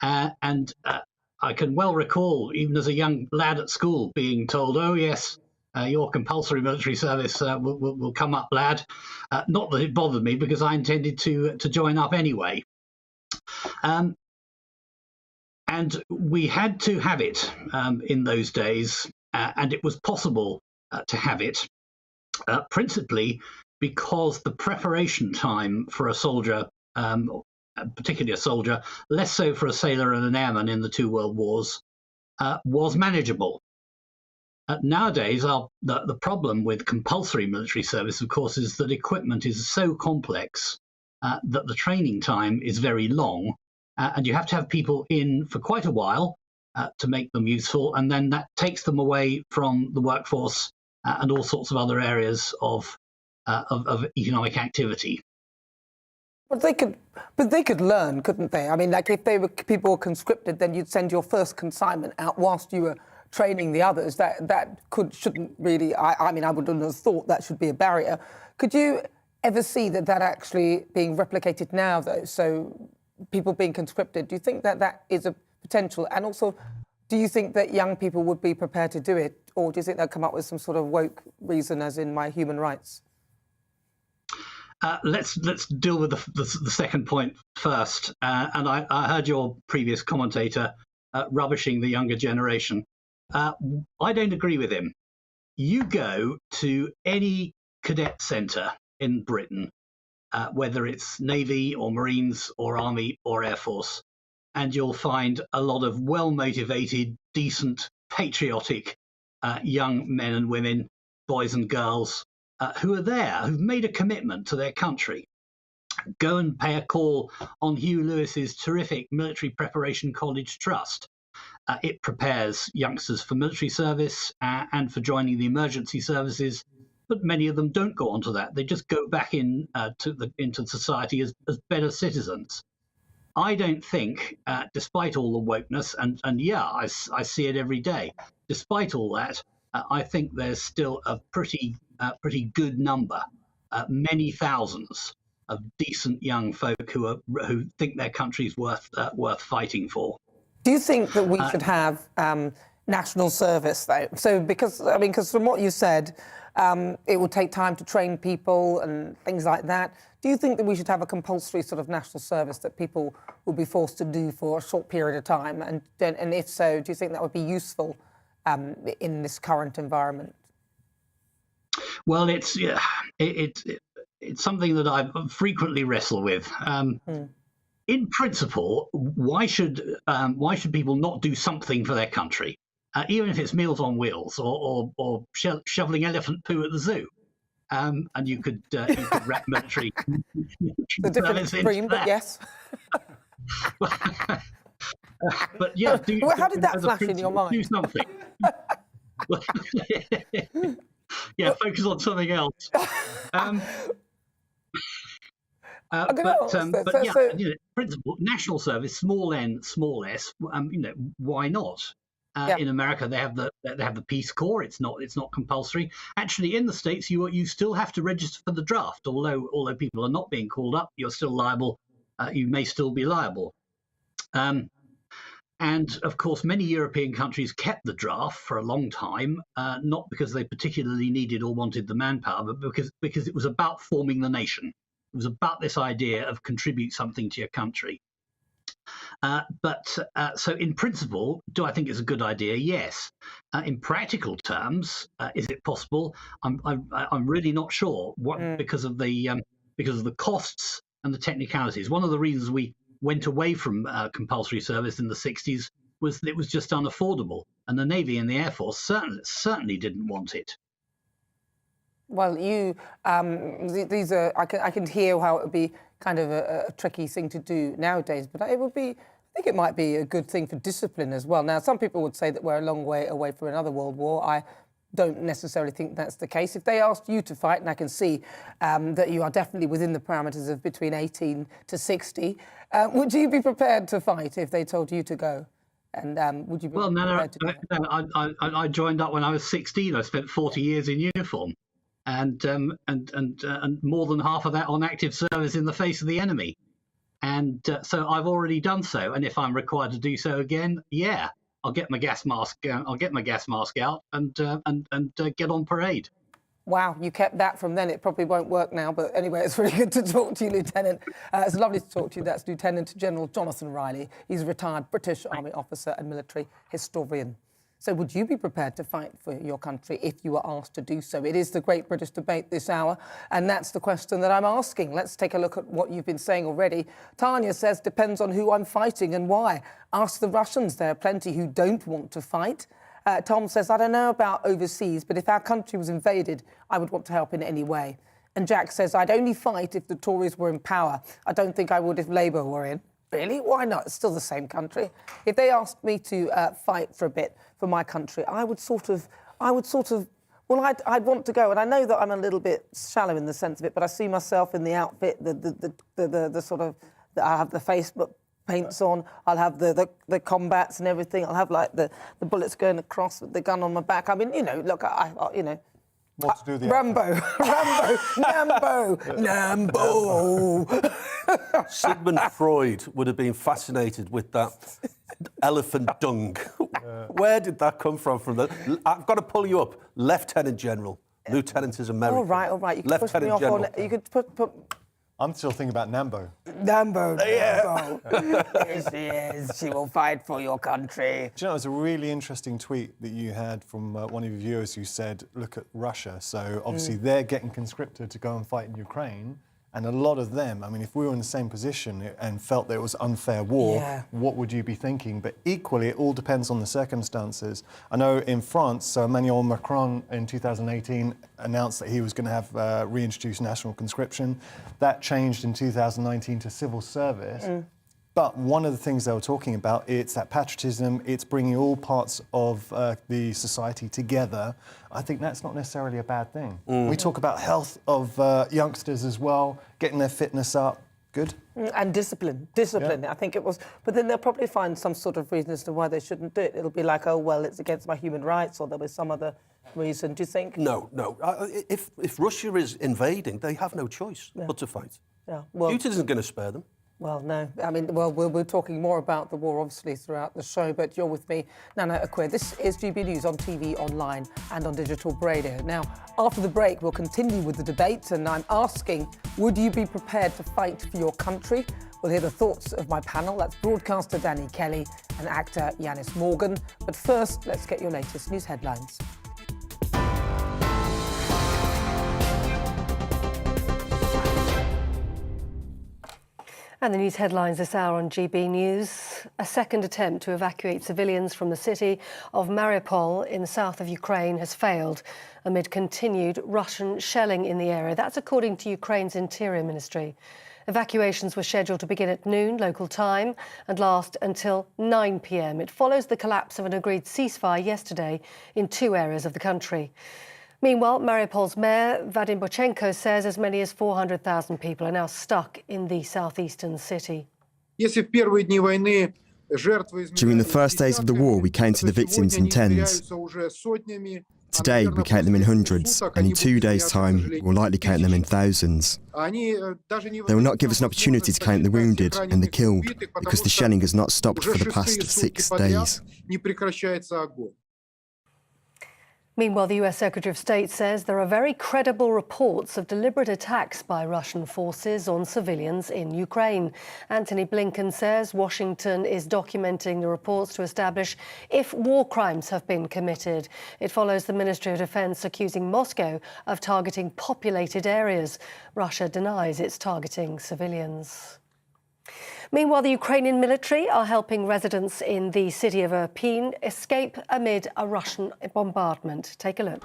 I can well recall, even as a young lad at school, being told, oh, yes, your compulsory military service will come up, lad. Not that it bothered me, because I intended to join up anyway. And we had to have it in those days, and it was possible to have it, principally because the preparation time for a soldier, particularly a soldier, less so for a sailor and an airman in the two world wars, was manageable. Nowadays, the problem with compulsory military service, of course, is that equipment is so complex that the training time is very long. And you have to have people in for quite a while to make them useful, and then that takes them away from the workforce and all sorts of other areas of economic activity. But they could learn, couldn't they? I mean, like if people were conscripted, then you'd send your first consignment out whilst you were training the others. Shouldn't really. I mean, I wouldn't have thought that should be a barrier. Could you ever see that actually being replicated now, though? So people being conscripted, do you think that is a potential? And also, do you think that young people would be prepared to do it? Or do you think they'll come up with some sort of woke reason, as in my human rights? Let's deal with the second point first. And I heard your previous commentator rubbishing the younger generation. I don't agree with him. You go to any cadet centre in Britain, whether it's Navy or Marines or Army or Air Force, and you'll find a lot of well-motivated, decent, patriotic young men and women, boys and girls, who are there, who've made a commitment to their country. Go and pay a call on Hugh Lewis's terrific Military Preparation College Trust. It prepares youngsters for military service and for joining the emergency services, but many of them don't go on to that. They just go back into society as better citizens. I don't think, despite all the wokeness, and yeah, I see it every day, despite all that, I think there's still a pretty good number, many thousands of decent young folk who think their country's worth fighting for. Do you think that we should have national service, though? So because from what you said, It will take time to train people and things like that. Do you think that we should have a compulsory sort of national service that people will be forced to do for a short period of time? And if so, do you think that would be useful in this current environment? Well, it's something that I frequently wrestle with. In principle, why should people not do something for their country, even if it's Meals on Wheels or shoveling elephant poo at the zoo? And you could wrap military. The different extreme, but yes. But yeah, well, how did that flash in your mind? Do something. Yeah, focus on something else. In principle, national service, small n, small s. Why not? In America, they have the Peace Corps. It's not compulsory. Actually, in the States, you still have to register for the draft. Although people are not being called up, you're still liable. You may still be liable. And of course, many European countries kept the draft for a long time, not because they particularly needed or wanted the manpower, but because it was about forming the nation. It was about this idea of contribute something to your country. So in principle, do I think it's a good idea? Yes. In practical terms, is it possible? I'm really not sure. Because of the costs and the technicalities. One of the reasons we went away from compulsory service in the 60s was that it was just unaffordable, and the Navy and the Air Force certainly didn't want it. Well, these are. I can hear how it would be kind of a tricky thing to do nowadays, but it would be. I think it might be a good thing for discipline as well. Now, some people would say that we're a long way away from another world war. I don't necessarily think that's the case. If they asked you to fight, and I can see that you are definitely within the parameters of between 18 to 60, would you be prepared to fight if they told you to go? And would you be prepared to do that? I joined up when I was 16. I spent 40 years in uniform, and more than half of that on active service in the face of the enemy. And so I've already done so. And if I'm required to do so again, yeah. I'll get my gas mask. I'll get my gas mask out and get on parade. Wow, you kept that from then. It probably won't work now. But anyway, it's really good to talk to you, Lieutenant. It's lovely to talk to you. That's Lieutenant General Jonathan Riley. He's a retired British Army officer and military historian. So would you be prepared to fight for your country if you were asked to do so? It is the great British debate this hour, and that's the question that I'm asking. Let's take a look at what you've been saying already. Tanya says, depends on who I'm fighting and why. Ask the Russians. There are plenty who don't want to fight. Tom says, I don't know about overseas, but if our country was invaded, I would want to help in any way. And Jack says, I'd only fight if the Tories were in power. I don't think I would if Labour were in. Really? Why not? It's still the same country. If they asked me to fight for a bit for my country, I'd want to go. And I know that I'm a little bit shallow in the sense of it, but I see myself in the outfit, the sort of, I have the Facebook paints on, I'll have the combats and everything. I'll have like the bullets going across with the gun on my back. I mean, look, what to do with the Rambo, Nambo. Sigmund Freud would have been fascinated with that elephant dung. Where did that come from? I've got to pull you up. Lieutenant General. Lieutenant is American. All right. You could push me off on. You could put. I'm still thinking about Nambo. Nambo. Yes, she is. She will fight for your country. Do you know, it was a really interesting tweet that you had from one of your viewers who said, look at Russia. So obviously they're getting conscripted to go and fight in Ukraine. And a lot of them, I mean, if we were in the same position and felt that it was unfair war, what would you be thinking? But equally, it all depends on the circumstances. I know in France, Emmanuel Macron in 2018 announced that he was going to have reintroduced national conscription. That changed in 2019 to civil service. But one of the things they were talking about, it's that patriotism, it's bringing all parts of the society together. I think that's not necessarily a bad thing. We talk about health of youngsters as well, getting their fitness up. Good. And discipline. I think it was. But then they'll probably find some sort of reason as to why they shouldn't do it. It'll be like, oh, well, it's against my human rights, or there'll be some other reason. Do you think? No. If Russia is invading, they have no choice but to fight. Yeah. Well, Putin isn't going to spare them. Well, no. I mean, well, we're talking more about the war, obviously, throughout the show, but you're with me, Nana Akua. This is GB News on TV, online and on digital radio. Now, after the break, we'll continue with the debate, and I'm asking, would you be prepared to fight for your country? We'll hear the thoughts of my panel. That's broadcaster Danny Kelly and actor Yanis Morgan. But first, let's get your latest news headlines. And the news headlines this hour on GB News. A second attempt to evacuate civilians from the city of Mariupol in the south of Ukraine has failed amid continued Russian shelling in the area. That's according to Ukraine's Interior Ministry. Evacuations were scheduled to begin at noon local time and last until 9 p.m. It follows the collapse of an agreed ceasefire yesterday in 2 areas of the country. Meanwhile, Mariupol's mayor, Vadim Bochenko, says as many as 400,000 people are now stuck in the southeastern city. During the first days of the war, we counted the victims in tens. Today, we count them in hundreds, and in 2 days' time, we'll likely count them in thousands. They will not give us an opportunity to count the wounded and the killed, because the shelling has not stopped for the past 6 days. Meanwhile, the US Secretary of State says there are very credible reports of deliberate attacks by Russian forces on civilians in Ukraine. Antony Blinken says Washington is documenting the reports to establish if war crimes have been committed. It follows the Ministry of Defense accusing Moscow of targeting populated areas. Russia denies it's targeting civilians. Meanwhile, the Ukrainian military are helping residents in the city of Irpin escape amid a Russian bombardment. Take a look.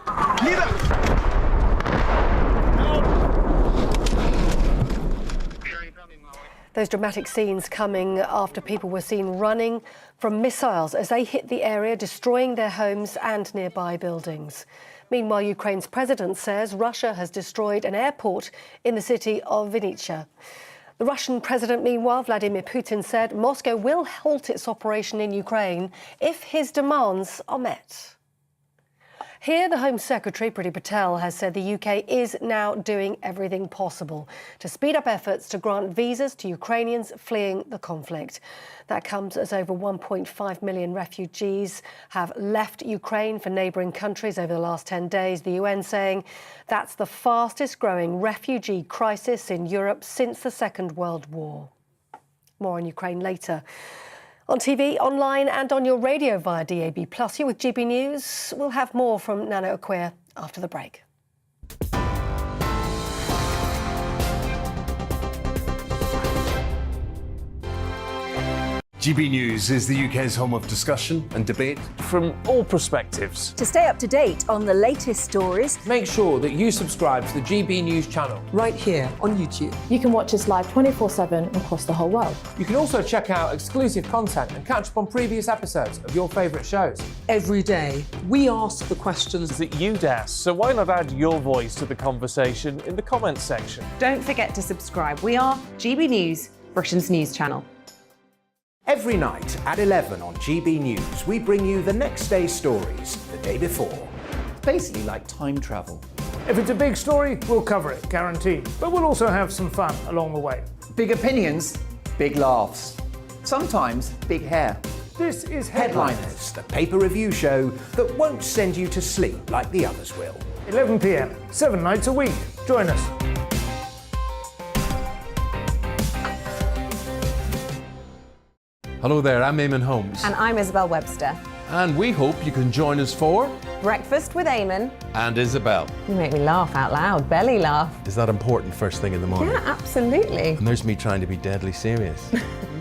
Those dramatic scenes coming after people were seen running from missiles as they hit the area, destroying their homes and nearby buildings. Meanwhile, Ukraine's president says Russia has destroyed an airport in the city of Vinnytsia. The Russian president, meanwhile, Vladimir Putin, said Moscow will halt its operation in Ukraine if his demands are met. Here, the Home Secretary, Priti Patel, has said the UK is now doing everything possible to speed up efforts to grant visas to Ukrainians fleeing the conflict. That comes as over 1.5 million refugees have left Ukraine for neighbouring countries over the last 10 days, the UN saying that's the fastest growing refugee crisis in Europe since the Second World War. More on Ukraine later. On TV, online and on your radio via DAB+. You're with GB News. We'll have more from Nana Akua after the break. GB News is the UK's home of discussion and debate from all perspectives. To stay up to date on the latest stories, make sure that you subscribe to the GB News channel right here on YouTube. You can watch us live 24/7 across the whole world. You can also check out exclusive content and catch up on previous episodes of your favourite shows. Every day, we ask the questions that you'd ask, so why not add your voice to the conversation in the comments section? Don't forget to subscribe. We are GB News, Britain's news channel. Every night at 11 on GB News, we bring you the next day's stories the day before. Basically like time travel. If it's a big story, we'll cover it, guaranteed. But we'll also have some fun along the way. Big opinions, big laughs. Sometimes big hair. This is Headliners, the paper review show that won't send you to sleep like the others will. 11 p.m, 7 nights a week. Join us. Hello there, I'm Eamon Holmes. And I'm Isabel Webster. And we hope you can join us for Breakfast with Eamon and Isabel. You make me laugh out loud, belly laugh. Is that important first thing in the morning? Yeah, absolutely. And there's me trying to be deadly serious.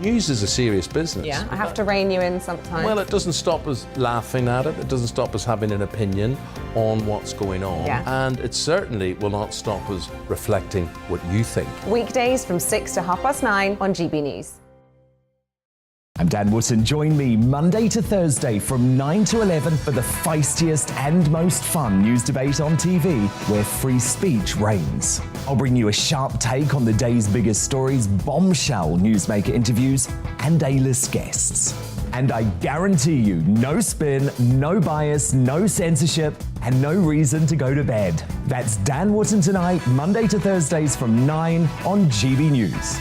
News is a serious business. Yeah, I have to rein you in sometimes. Well, it doesn't stop us laughing at it. It doesn't stop us having an opinion on what's going on. Yeah. And it certainly will not stop us reflecting what you think. Weekdays from 6 to 9:30 on GB News. I'm Dan Wootton. Join me Monday to Thursday from 9 to 11 for the feistiest and most fun news debate on TV, where free speech reigns. I'll bring you a sharp take on the day's biggest stories, bombshell newsmaker interviews, and A-list guests. And I guarantee you, no spin, no bias, no censorship, and no reason to go to bed. That's Dan Wootton tonight, Monday to Thursdays from 9 on GB News.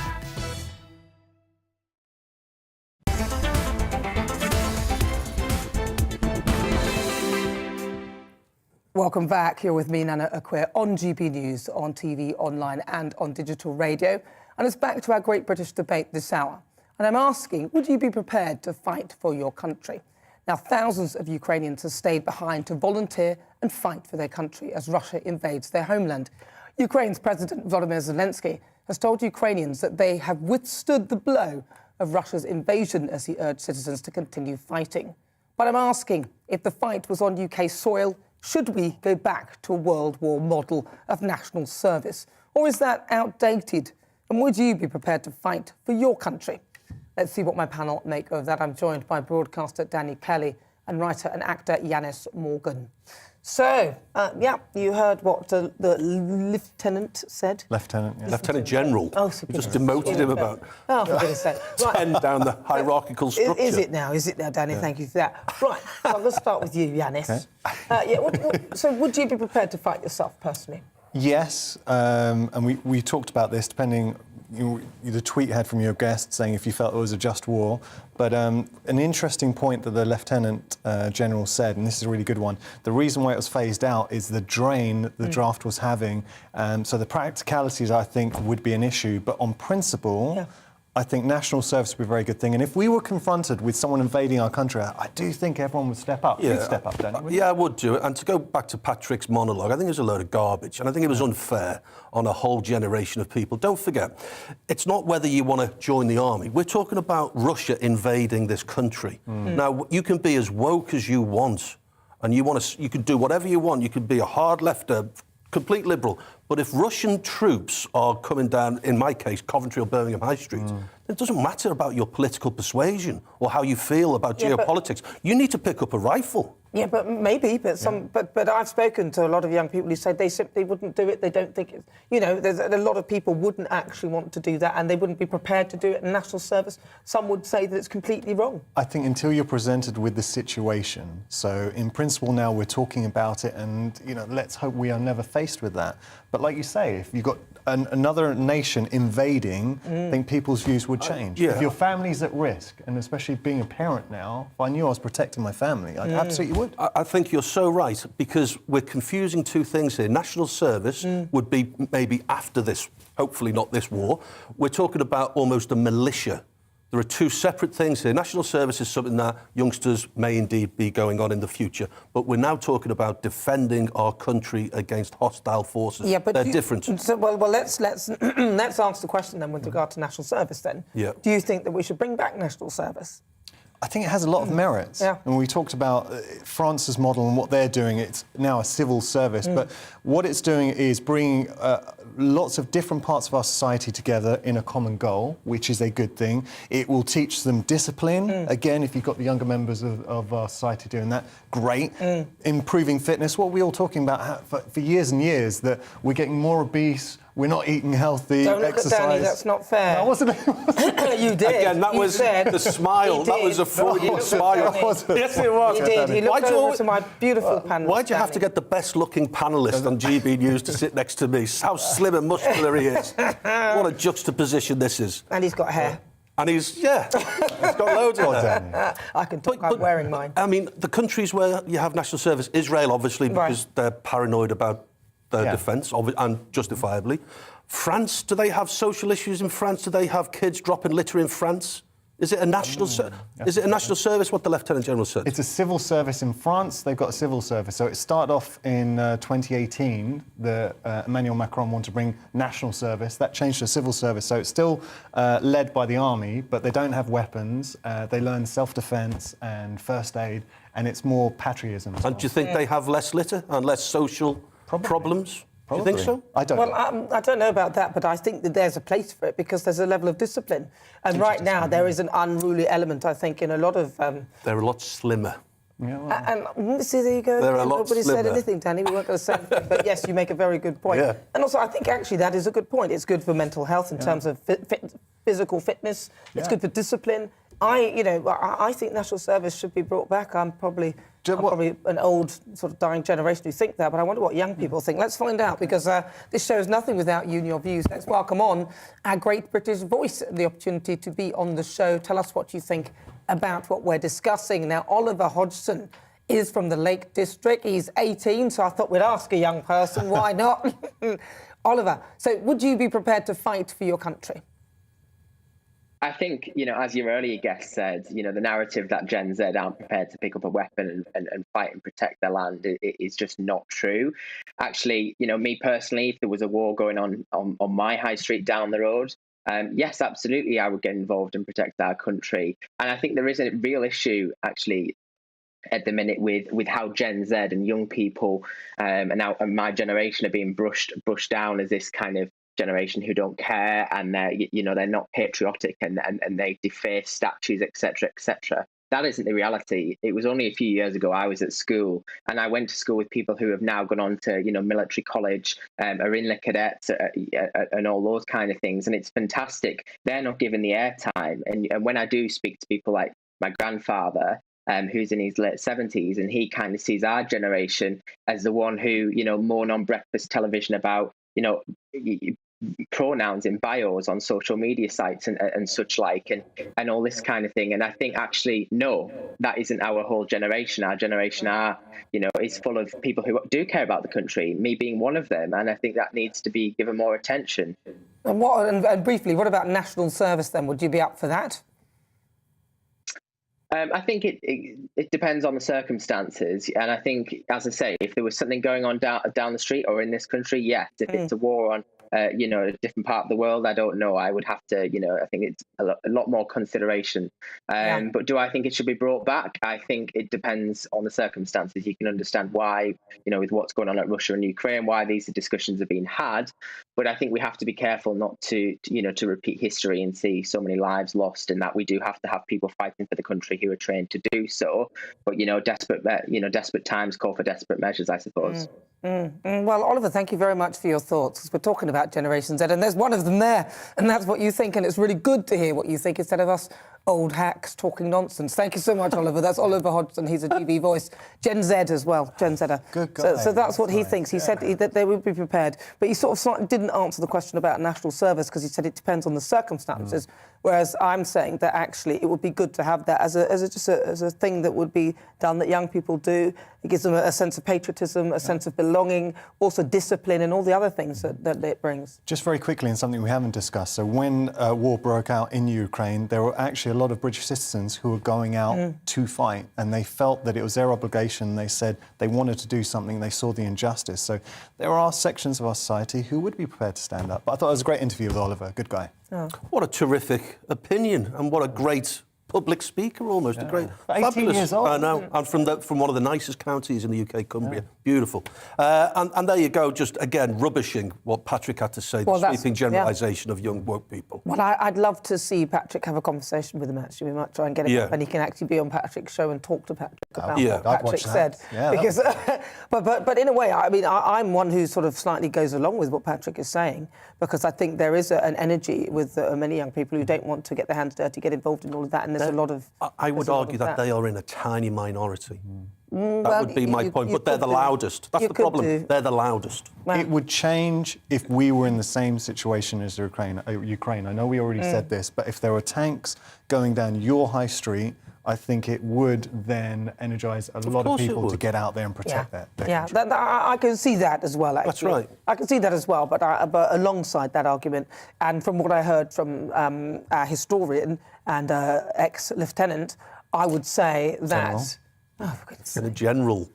Welcome back. You're with me, Nana Akua, on GB News, on TV, online and on digital radio. And it's back to our great British debate this hour. And I'm asking, would you be prepared to fight for your country? Now, thousands of Ukrainians have stayed behind to volunteer and fight for their country as Russia invades their homeland. Ukraine's President Volodymyr Zelensky has told Ukrainians that they have withstood the blow of Russia's invasion as he urged citizens to continue fighting. But I'm asking, if the fight was on UK soil, should we go back to a World War model of national service? Or is that outdated? And would you be prepared to fight for your country? Let's see what my panel make of that. I'm joined by broadcaster Danny Kelly and writer and actor Yanis Morgan. So, you heard what the lieutenant said. Lieutenant, yeah. Lieutenant General. Oh, just demoted him about 10 down the hierarchical structure. Is it now, Danny? Yeah. Thank you for that. Right, so I'm going to start with you, Yanis. Okay. So would you be prepared to fight yourself personally? Yes, and we talked about this, depending... the tweet had from your guest saying if you felt it was a just war. But an interesting point that the Lieutenant General said, and this is a really good one, the reason why it was phased out is the drain the draft was having. So the practicalities, I think, would be an issue. But on principle, I think national service would be a very good thing. And if we were confronted with someone invading our country, I do think everyone would step up. You'd step up, don't you? Yeah, I would do it. And to go back to Patrick's monologue, I think it was a load of garbage. And I think it was unfair on a whole generation of people. Don't forget, it's not whether you want to join the army. We're talking about Russia invading this country. Now, you can be as woke as you want. And you can do whatever you want. You could be a hard lefter, complete liberal. But if Russian troops are coming down, in my case, Coventry or Birmingham High Street, it doesn't matter about your political persuasion or how you feel about geopolitics. You need to pick up a rifle. Yeah, but maybe, but I've spoken to a lot of young people who say they simply wouldn't do it. They don't think it's, there's a lot of people wouldn't actually want to do that and they wouldn't be prepared to do it in national service. Some would say that it's completely wrong. I think until you're presented with the situation, so in principle now we're talking about it and, let's hope we are never faced with that. But like you say, if you've got another nation invading, I think people's views would change. If your family's at risk, and especially being a parent now, if I knew I was protecting my family, I absolutely would. I think you're so right, because we're confusing two things here. National service would be maybe after this, hopefully not this war. We're talking about almost a militia. There are two separate things here. National service is something that youngsters may indeed be going on in the future, but we're now talking about defending our country against hostile forces. Yeah, but they're different. So, well, let's let's ask the question then with regard to national service. Then, do you think that we should bring back national service? I think it has a lot of merits. And we talked about France's model and what they're doing. It's now a civil service, but what it's doing is bringing lots of different parts of our society together in a common goal, which is a good thing. It will teach them discipline. Again, if you've got the younger members of our society doing that, great. Improving fitness. What are we all talking about for years and years, that we're getting more obese, we're not eating healthy, Don't exercise. Look at Danny, that's not fair. No, wasn't it? You did. Again, that was the smile. That was a Freudian smile. Yes, it was. He did. He looked over to my beautiful panel. Why'd you have to get the best-looking panellist on GB News to sit next to me? How slim and muscular he is. What a juxtaposition this is. And he's got hair. And he's got loads of hair. I can talk about wearing mine. I mean, the countries where you have national service, Israel, obviously, because they're paranoid about their defence, and justifiably. France, do they have social issues in France? Do they have kids dropping litter in France? Is it a national service, what the Lieutenant General said? It's a civil service in France. They've got a civil service. So it started off in 2018. Emmanuel Macron wanted to bring national service. That changed to civil service. So it's still led by the army, but they don't have weapons. They learn self-defence and first aid, and it's more patriotism. And do you think they have less litter and less social problems? Do you think so? I don't know. I don't know about that, but I think that there's a place for it because there's a level of discipline. And right now, there is an unruly element, I think, in a lot of... They're a lot slimmer. And see, there you go. They're a lot Nobody slimmer. said anything, Danny. We weren't going to say anything. But yes, you make a very good point. And also, I think actually that is a good point. It's good for mental health in terms of physical fitness. It's good for discipline. I think national service should be brought back. I'm probably an old, sort of dying generation who think that, but I wonder what young people think. Let's find out, because this show is nothing without you and your views. Let's welcome on our great British voice, the opportunity to be on the show. Tell us what you think about what we're discussing. Now, Oliver Hodgson is from the Lake District. He's 18, so I thought we'd ask a young person, why not? Oliver, so would you be prepared to fight for your country? I think, as your earlier guest said, the narrative that Gen Z aren't prepared to pick up a weapon and fight and protect their land is just not true. Actually, me personally, if there was a war going on my high street down the road, yes, absolutely, I would get involved and protect our country. And I think there is a real issue, actually, at the minute with how Gen Z and young people and now my generation are being brushed down as this kind of generation who don't care, and they're not patriotic, and they deface statues, etc., etc. That isn't the reality. It was only a few years ago I was at school, and I went to school with people who have now gone on to military college, are in the cadets, and all those kind of things, and it's fantastic. They're not given the airtime, and when I do speak to people like my grandfather, who's in his late 70s, and he kind of sees our generation as the one who moan on breakfast television about pronouns in bios on social media sites and such like, and all this kind of thing. And I think actually, no, that isn't our whole generation. Our generation is full of people who do care about the country, me being one of them. And I think that needs to be given more attention. And briefly, what about national service then? Would you be up for that? I think it depends on the circumstances, and I think, as I say, if there was something going on down the street or in this country, yes. If it's a war on, a different part of the world, I don't know. I would have to, I think it's a lot more consideration. But do I think it should be brought back? I think it depends on the circumstances. You can understand why, with what's going on at Russia and Ukraine, why these discussions are being had. But I think we have to be careful not to repeat history and see so many lives lost, and that we do have to have people fighting for the country who are trained to do so. But desperate times call for desperate measures, I suppose. Well, Oliver, thank you very much for your thoughts, because we're talking about Generation Z, and there's one of them there, and that's what you think, and it's really good to hear what you think instead of us old hacks talking nonsense. Thank you so much, Oliver. That's Oliver Hodgson. He's a GB voice. Gen Z as well. Gen Zer. Good guy. So that's what he thinks. He said that they would be prepared, but he sort of didn't answer the question about national service, because he said it depends on the circumstances. Whereas I'm saying that actually it would be good to have that as a thing that would be done, that young people do. It gives them a sense of patriotism, a sense of belonging, also discipline, and all the other things that it brings. Just very quickly, and something we haven't discussed. So when war broke out in Ukraine, there were actually a lot of British citizens who were going out to fight, and they felt that it was their obligation. They said they wanted to do something. They saw the injustice. So there are sections of our society who would be prepared to stand up. But I thought it was a great interview with Oliver. Good guy. Oh. What a terrific opinion, and what a great public speaker, almost a great, 18 years old. I know, and from one of the nicest counties in the UK, Cumbria. Beautiful. And there you go, just again rubbishing what Patrick had to say, the sweeping generalisation of young woke people. Well, I'd love to see Patrick have a conversation with him. Actually, we might try and get him up, and he can actually be on Patrick's show and talk to Patrick about what Patrick said. Because, but in a way, I mean, I'm one who sort of slightly goes along with what Patrick is saying, because I think there is an energy with many young people who don't want to get their hands dirty, get involved in all of that, and there's a lot of... I would argue that they are in a tiny minority. That would be my point, but they're the loudest. That's the problem. They're the loudest. It would change if we were in the same situation as Ukraine. I know we already said this, but if there were tanks going down your high street, I think it would then energise a lot of people to get out there and protect their country. I can see that as well, actually. That's right. I can see that as well, but alongside that argument, and from what I heard from our historian and ex-lieutenant, I would say that... Oh, for goodness sake. And a general.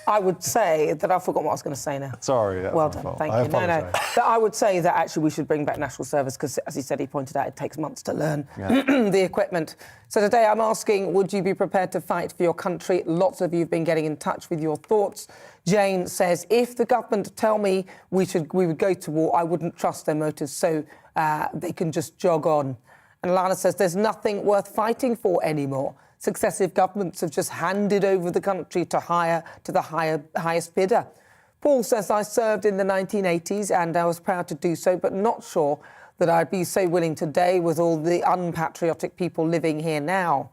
I would say that I've forgotten what I was going to say now. Sorry. Well done, thank you. No. But I would say that actually we should bring back national service, because, as he said, he pointed out, it takes months to learn the equipment. So today I'm asking, would you be prepared to fight for your country? Lots of you have been getting in touch with your thoughts. Jane says, if the government tell me we would go to war, I wouldn't trust their motives, so they can just jog on. And Lana says, there's nothing worth fighting for anymore. Successive governments have just handed over the country to the highest bidder. Paul says, I served in the 1980s and I was proud to do so, but not sure that I'd be so willing today with all the unpatriotic people living here now.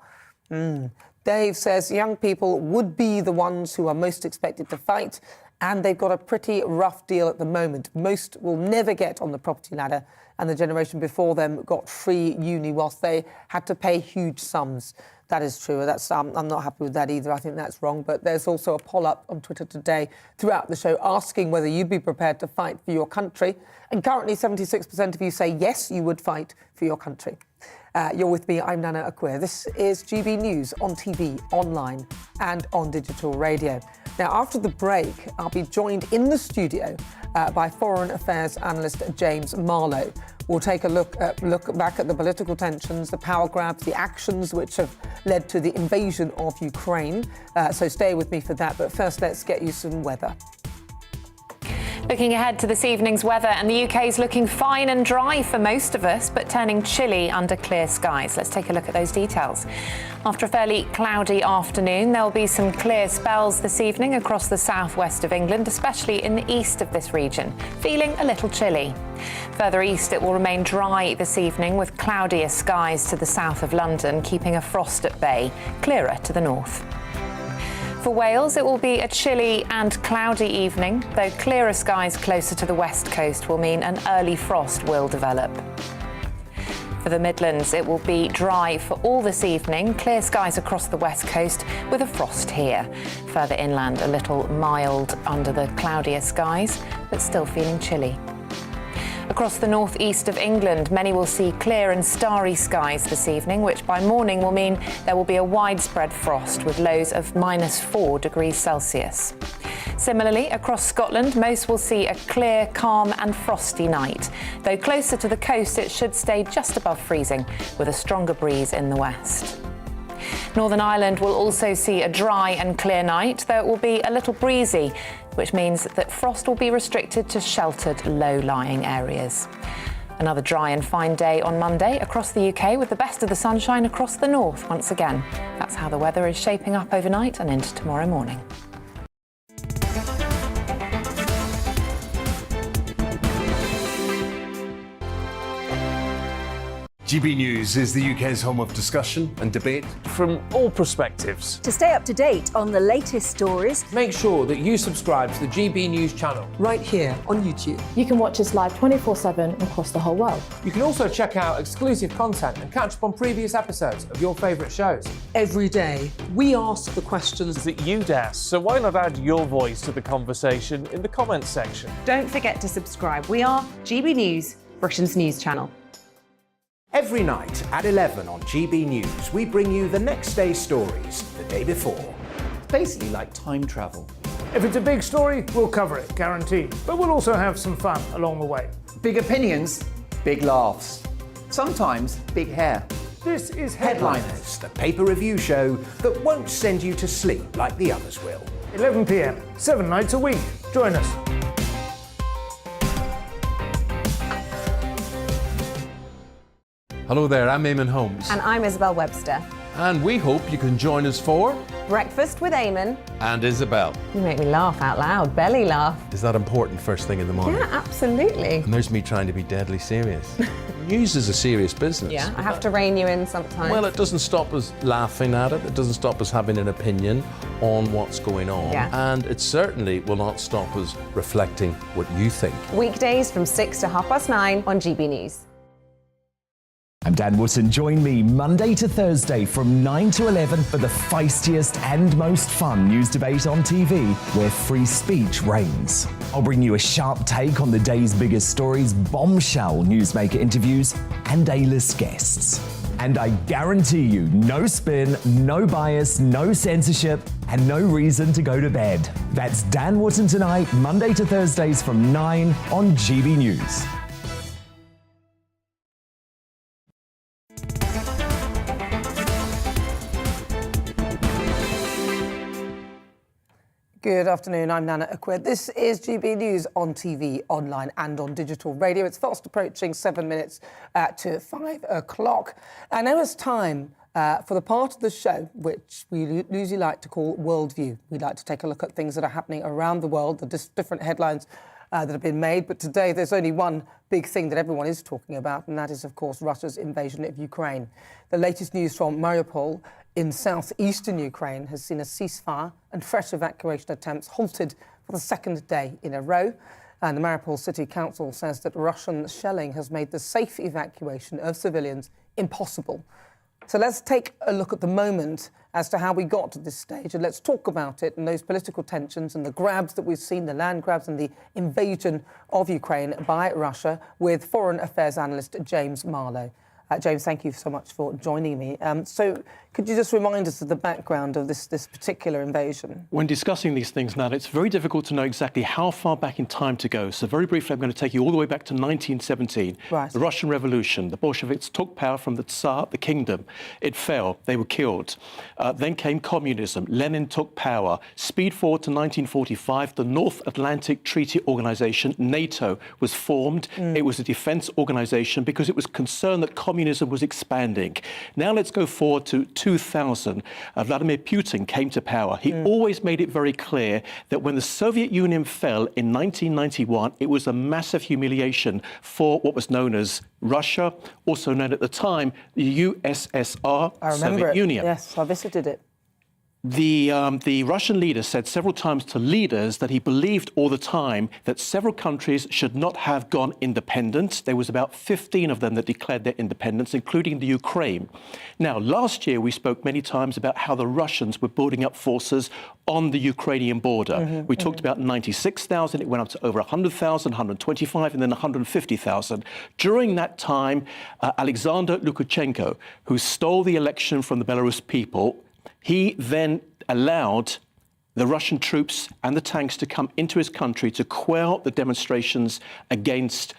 Dave says, young people would be the ones who are most expected to fight, and they've got a pretty rough deal at the moment. Most will never get on the property ladder, and the generation before them got free uni whilst they had to pay huge sums. That is true. I'm not happy with that either. I think that's wrong. But there's also a poll up on Twitter today throughout the show asking whether you'd be prepared to fight for your country. And currently 76% of you say yes, you would fight for your country. You're with me, I'm Nana Akua. This is GB News on TV, online and on digital radio. Now, after the break, I'll be joined in the studio by Foreign Affairs analyst James Marlowe. We'll take a look back at the political tensions, the power grabs, the actions which have led to the invasion of Ukraine. So stay with me for that. But first, let's get you some weather. Looking ahead to this evening's weather, and the UK is looking fine and dry for most of us, but turning chilly under clear skies. Let's take a look at those details. After a fairly cloudy afternoon, there'll be some clear spells this evening across the southwest of England, especially in the east of this region, feeling a little chilly. Further east, it will remain dry this evening with cloudier skies to the south of London, keeping a frost at bay, clearer to the north. For Wales, it will be a chilly and cloudy evening, though clearer skies closer to the west coast will mean an early frost will develop. For the Midlands, it will be dry for all this evening, clear skies across the west coast with a frost here. Further inland, a little mild under the cloudier skies, but still feeling chilly. Across the northeast of England, many will see clear and starry skies this evening, which by morning will mean there will be a widespread frost with lows of -4 degrees Celsius. Similarly, across Scotland, most will see a clear, calm and frosty night. Though closer to the coast, it should stay just above freezing, with a stronger breeze in the west. Northern Ireland will also see a dry and clear night, though it will be a little breezy, which means that frost will be restricted to sheltered, low-lying areas. Another dry and fine day on Monday across the UK, with the best of the sunshine across the north once again. That's how the weather is shaping up overnight and into tomorrow morning. GB News is the UK's home of discussion and debate from all perspectives. To stay up to date on the latest stories, make sure that you subscribe to the GB News channel right here on YouTube. You can watch us live 24/7 across the whole world. You can also check out exclusive content and catch up on previous episodes of your favourite shows. Every day, we ask the questions that you'd ask, so why not add your voice to the conversation in the comments section? Don't forget to subscribe. We are GB News, Britain's news channel. Every night at 11 on GB News, we bring you the next day's stories the day before. It's basically like time travel. If it's a big story, we'll cover it, guaranteed. But we'll also have some fun along the way. Big opinions, big laughs. Sometimes big hair. This is Headliners, the paper review show that won't send you to sleep like the others will. 11 p.m, 7 nights a week. Join us. Hello there, I'm Eamon Holmes. And I'm Isabel Webster. And we hope you can join us for Breakfast with Eamon and Isabel. You make me laugh out loud, belly laugh. Is that important first thing in the morning? Yeah, absolutely. And there's me trying to be deadly serious. News is a serious business. Yeah, I have to rein you in sometimes. Well, it doesn't stop us laughing at it. It doesn't stop us having an opinion on what's going on. Yeah. And it certainly will not stop us reflecting what you think. Weekdays from 6 to 9:30 on GB News. I'm Dan Wootton. Join me Monday to Thursday from 9 to 11 for the feistiest and most fun news debate on TV, where free speech reigns. I'll bring you a sharp take on the day's biggest stories, bombshell newsmaker interviews, and A-list guests. And I guarantee you, no spin, no bias, no censorship, and no reason to go to bed. That's Dan Wootton tonight, Monday to Thursdays from 9 on GB News. Good afternoon, I'm Nana Akua. This is GB News on TV, online and on digital radio. It's fast approaching 7 minutes to 5 o'clock. And now it's time for the part of the show which we usually like to call Worldview. We like to take a look at things that are happening around the world, the different headlines that have been made. But today there's only one big thing that everyone is talking about, and that is, of course, Russia's invasion of Ukraine. The latest news from Mariupol in southeastern Ukraine has seen a ceasefire and fresh evacuation attempts halted for the second day in a row. And the Mariupol City Council says that Russian shelling has made the safe evacuation of civilians impossible. So let's take a look at the moment as to how we got to this stage, and let's talk about it and those political tensions and the grabs that we've seen, the land grabs and the invasion of Ukraine by Russia, with Foreign Affairs analyst James Marlowe. James, thank you so much for joining me. So could you just remind us of the background of this particular invasion? When discussing these things now, it's very difficult to know exactly how far back in time to go. So very briefly, I'm going to take you all the way back to 1917. Right. The Russian Revolution. The Bolsheviks took power from the Tsar, the kingdom. It fell. They were killed. Then came communism. Lenin took power. Speed forward to 1945. The North Atlantic Treaty Organization, NATO, was formed. It was a defense organization because it was concerned that communism was expanding. Now let's go forward to 2000. Vladimir Putin came to power. He always made it very clear that when the Soviet Union fell in 1991, it was a massive humiliation for what was known as Russia, also known at the time the USSR, Soviet Union. Yes, I visited it. The Russian leader said several times to leaders that he believed all the time that several countries should not have gone independent. There was about 15 of them that declared their independence, including the Ukraine. Now, last year we spoke many times about how the Russians were building up forces on the Ukrainian border. We talked about 96,000, it went up to over 100,000, 125, and then 150,000. During that time, Alexander Lukashenko, who stole the election from the Belarus people, he then allowed the Russian troops and the tanks to come into his country to quell the demonstrations against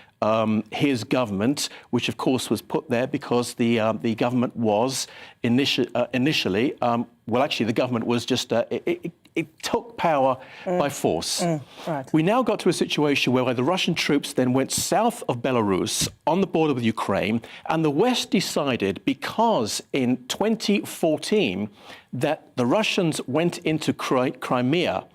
his government, which of course was put there because the government was initially, well, actually the government was just, it took power by force. Right. We now got to a situation where the Russian troops then went south of Belarus on the border with Ukraine, and the West decided, because in 2014 that the Russians went into Crimea,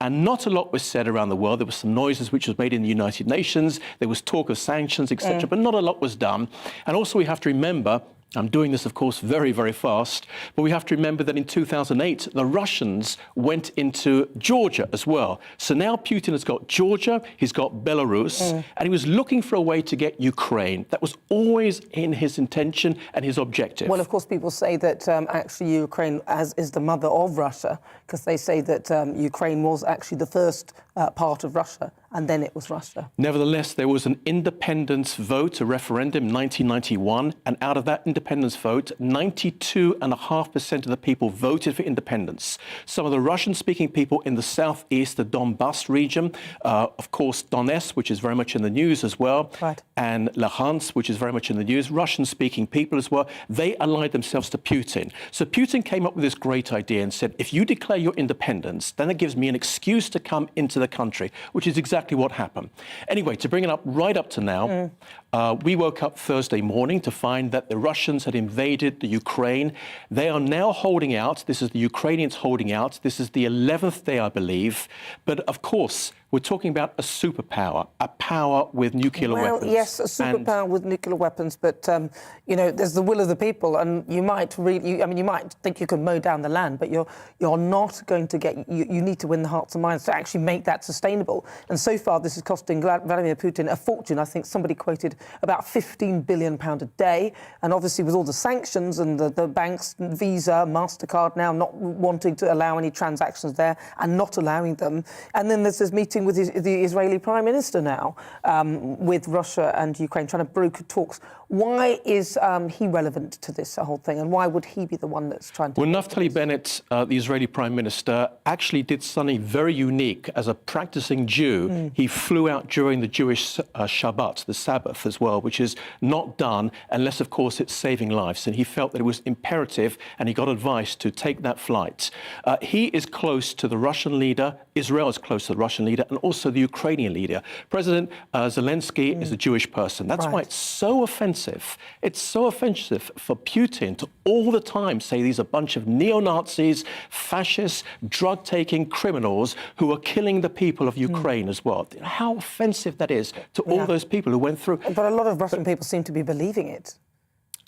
and not a lot was said around the world. There were some noises which was made in the United Nations. There was talk of sanctions, etc., but not a lot was done. And also we have to remember, I'm doing this, of course, very, very fast, but we have to remember that in 2008, the Russians went into Georgia as well. So now Putin has got Georgia, he's got Belarus, and he was looking for a way to get Ukraine. That was always in his intention and his objective. Well, of course, people say that actually Ukraine is the mother of Russia, because they say that Ukraine was actually the first part of Russia, and then it was Russia. Nevertheless, there was an independence vote, a referendum in 1991, and out of that independence vote, 92.5% of the people voted for independence. Some of the Russian-speaking people in the southeast, the Donbass region, of course, Donetsk, which is very much in the news as well, and Luhansk, which is very much in the news, Russian-speaking people as well, they allied themselves to Putin. So Putin came up with this great idea and said, if you declare your independence, then it gives me an excuse to come into the country, which is exactly what happened. Anyway, to bring it up right up to now, we woke up Thursday morning to find that the Russians had invaded the Ukraine. They are now holding out. This is the Ukrainians holding out. This is the 11th day, I believe. But of course, we're talking about a superpower, a power with nuclear weapons. Well, yes, a superpower with nuclear weapons, but, you know, there's the will of the people, and you might really, I mean, you might think you can mow down the land, but you're not going to get, you need to win the hearts and minds to actually make that sustainable. And so far, this is costing Vladimir Putin a fortune. I think somebody quoted about £15 billion a day. And obviously, with all the sanctions and the banks, Visa, MasterCard now not wanting to allow any transactions there and not allowing them. And then there's this meeting with the Israeli Prime Minister now, with Russia and Ukraine, trying to broker talks. Why is he relevant to this whole thing, and why would he be the one that's trying to... Well, Naftali Bennett, the Israeli Prime Minister, actually did something very unique. As a practicing Jew, he flew out during the Jewish Shabbat, the Sabbath as well, which is not done unless, of course, it's saving lives. And he felt that it was imperative, and he got advice to take that flight. He is close to the Russian leader. Israel is close to the Russian leader, and also the Ukrainian leader. President Zelensky is a Jewish person. That's why it's so offensive. It's so offensive for Putin to all the time say these are a bunch of neo-Nazis, fascists, drug-taking criminals who are killing the people of Ukraine as well. How offensive that is to all those people who went through. But a lot of Russian people seem to be believing it.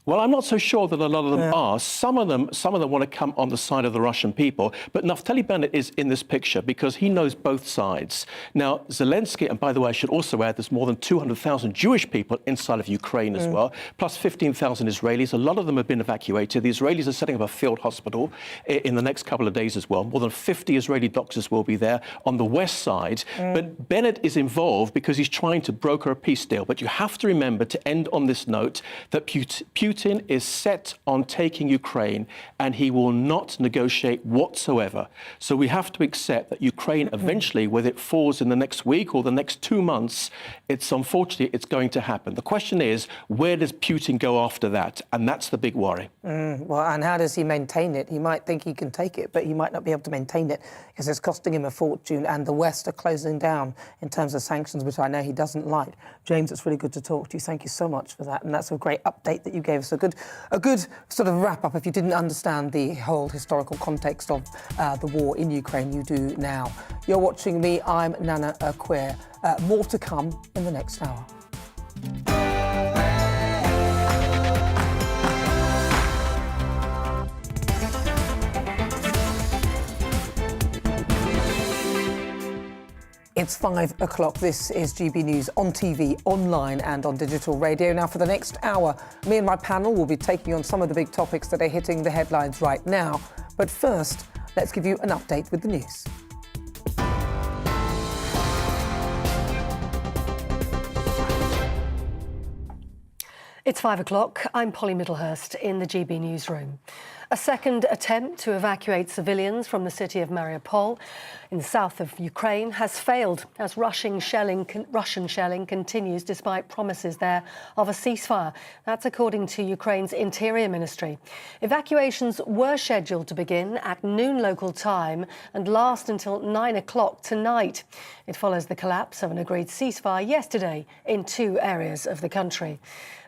Well, I'm not so sure that a lot of them are. Some of them want to come on the side of the Russian people. But Naftali Bennett is in this picture because he knows both sides. Now, Zelensky, and by the way, I should also add, there's more than 200,000 Jewish people inside of Ukraine as well, plus 15,000 Israelis. A lot of them have been evacuated. The Israelis are setting up a field hospital in the next couple of days as well. More than 50 Israeli doctors will be there on the west side. But Bennett is involved because he's trying to broker a peace deal. But you have to remember, to end on this note, that Putin is set on taking Ukraine and he will not negotiate whatsoever. So we have to accept that Ukraine eventually, whether it falls in the next week or the next 2 months, unfortunately, it's going to happen. The question is, where does Putin go after that? And that's the big worry. Well, and how does he maintain it? He might think he can take it, but he might not be able to maintain it because it's costing him a fortune and the West are closing down in terms of sanctions, which I know he doesn't like. James, it's really good to talk to you. Thank you so much for that. And that's a great update that you gave us. A good sort of wrap-up if you didn't understand the whole historical context of the war in Ukraine. You do now. You're watching me. I'm Nana Akua. More to come in the next hour. It's 5 o'clock. This is GB News on TV, online and on digital radio. Now, for the next hour, me and my panel will be taking on some of the big topics that are hitting the headlines right now. But first, let's give you an update with the news. It's 5 o'clock. I'm Polly Middlehurst in the GB newsroom. A second attempt to evacuate civilians from the city of Mariupol in the south of Ukraine has failed as Russian shelling continues despite promises there of a ceasefire. That's according to Ukraine's Interior Ministry. Evacuations were scheduled to begin at noon local time and last until 9 o'clock tonight. It follows the collapse of an agreed ceasefire yesterday in 2 areas of the country.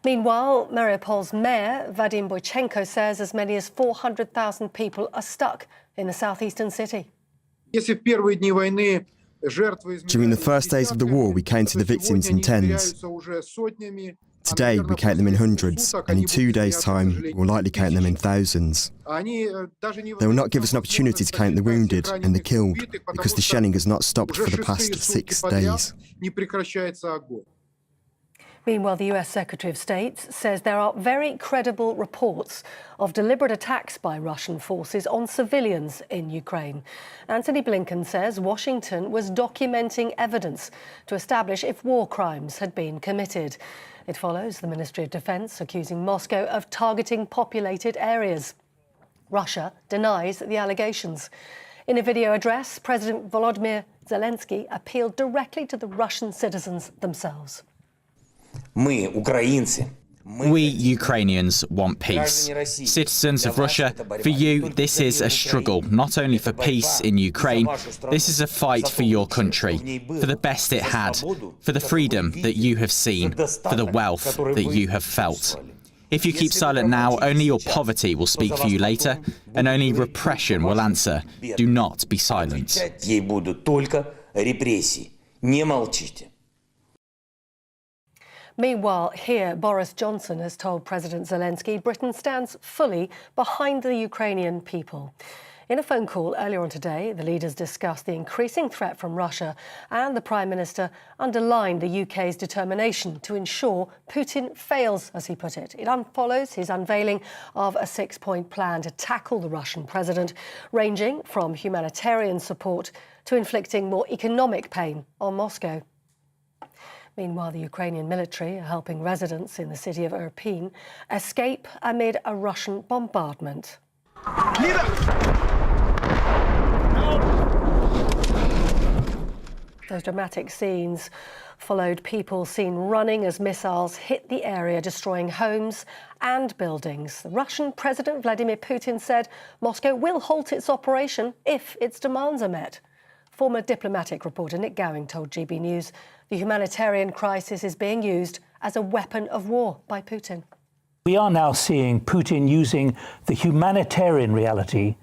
Meanwhile, Mariupol's mayor, Vadim Boychenko, says as many as 400,000 people are stuck in the southeastern city. During the first days of the war, we counted the victims in tens. Today, we count them in hundreds, and in 2 days' time, we'll likely count them in thousands. They will not give us an opportunity to count the wounded and the killed, because the shelling has not stopped for the past 6 days. Meanwhile, the US Secretary of State says there are very credible reports of deliberate attacks by Russian forces on civilians in Ukraine. Antony Blinken says Washington was documenting evidence to establish if war crimes had been committed. It follows the Ministry of Defense accusing Moscow of targeting populated areas. Russia denies the allegations. In a video address, President Volodymyr Zelensky appealed directly to the Russian citizens themselves. We Ukrainians want peace. Citizens of Russia, for you, this is a struggle, not only for peace in Ukraine, this is a fight for your country, for the best it had, for the freedom that you have seen, for the wealth that you have felt. If you keep silent now, only your poverty will speak for you later, and only repression will answer. Do not be silent. Meanwhile, here, Boris Johnson has told President Zelensky Britain stands fully behind the Ukrainian people. In a phone call earlier on today, the leaders discussed the increasing threat from Russia, and the Prime Minister underlined the UK's determination to ensure Putin fails, as he put it. It follows his unveiling of a 6-point plan to tackle the Russian president, ranging from humanitarian support to inflicting more economic pain on Moscow. Meanwhile, the Ukrainian military are helping residents in the city of Irpin escape amid a Russian bombardment. Those dramatic scenes followed people seen running as missiles hit the area, destroying homes and buildings. The Russian President Vladimir Putin said Moscow will halt its operation if its demands are met. Former diplomatic reporter Nick Gowing told GB News the humanitarian crisis is being used as a weapon of war by Putin. We are now seeing Putin using the humanitarian reality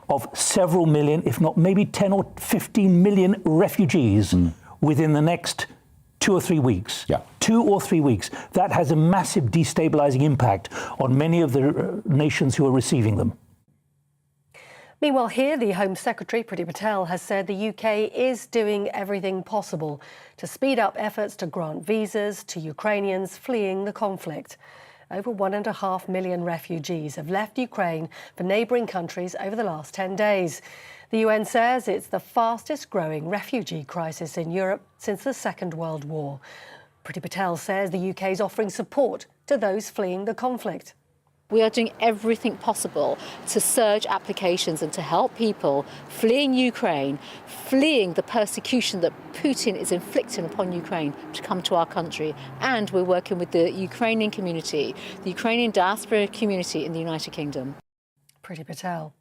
of several million, if not maybe 10 or 15 million refugees within the next 2 or 3 weeks. Yeah. 2 or 3 weeks. That has a massive destabilizing impact on many of the nations who are receiving them. Meanwhile, here, the Home Secretary, Priti Patel, has said the UK is doing everything possible to speed up efforts to grant visas to Ukrainians fleeing the conflict. Over 1.5 million refugees have left Ukraine for neighbouring countries over the last 10 days. The UN says it's the fastest growing refugee crisis in Europe since the Second World War. Priti Patel says the UK is offering support to those fleeing the conflict. We are doing everything possible to surge applications and to help people fleeing Ukraine, fleeing the persecution that Putin is inflicting upon Ukraine, to come to our country. And we're working with the Ukrainian community, the Ukrainian diaspora community in the United Kingdom. Priti Patel.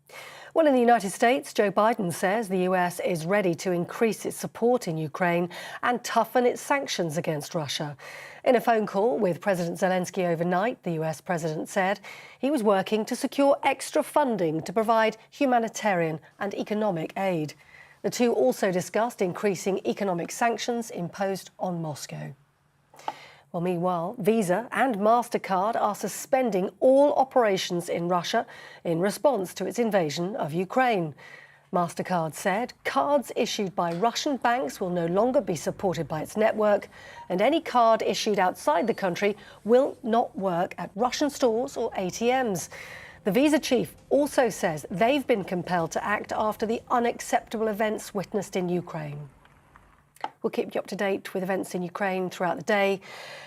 Well, in the United States, Joe Biden says the US is ready to increase its support in Ukraine and toughen its sanctions against Russia. In a phone call with President Zelensky overnight, the US president said he was working to secure extra funding to provide humanitarian and economic aid. The two also discussed increasing economic sanctions imposed on Moscow. Well, meanwhile, Visa and MasterCard are suspending all operations in Russia in response to its invasion of Ukraine. MasterCard said cards issued by Russian banks will no longer be supported by its network, and any card issued outside the country will not work at Russian stores or ATMs. The Visa chief also says they've been compelled to act after the unacceptable events witnessed in Ukraine. We'll keep you up to date with events in Ukraine throughout the day.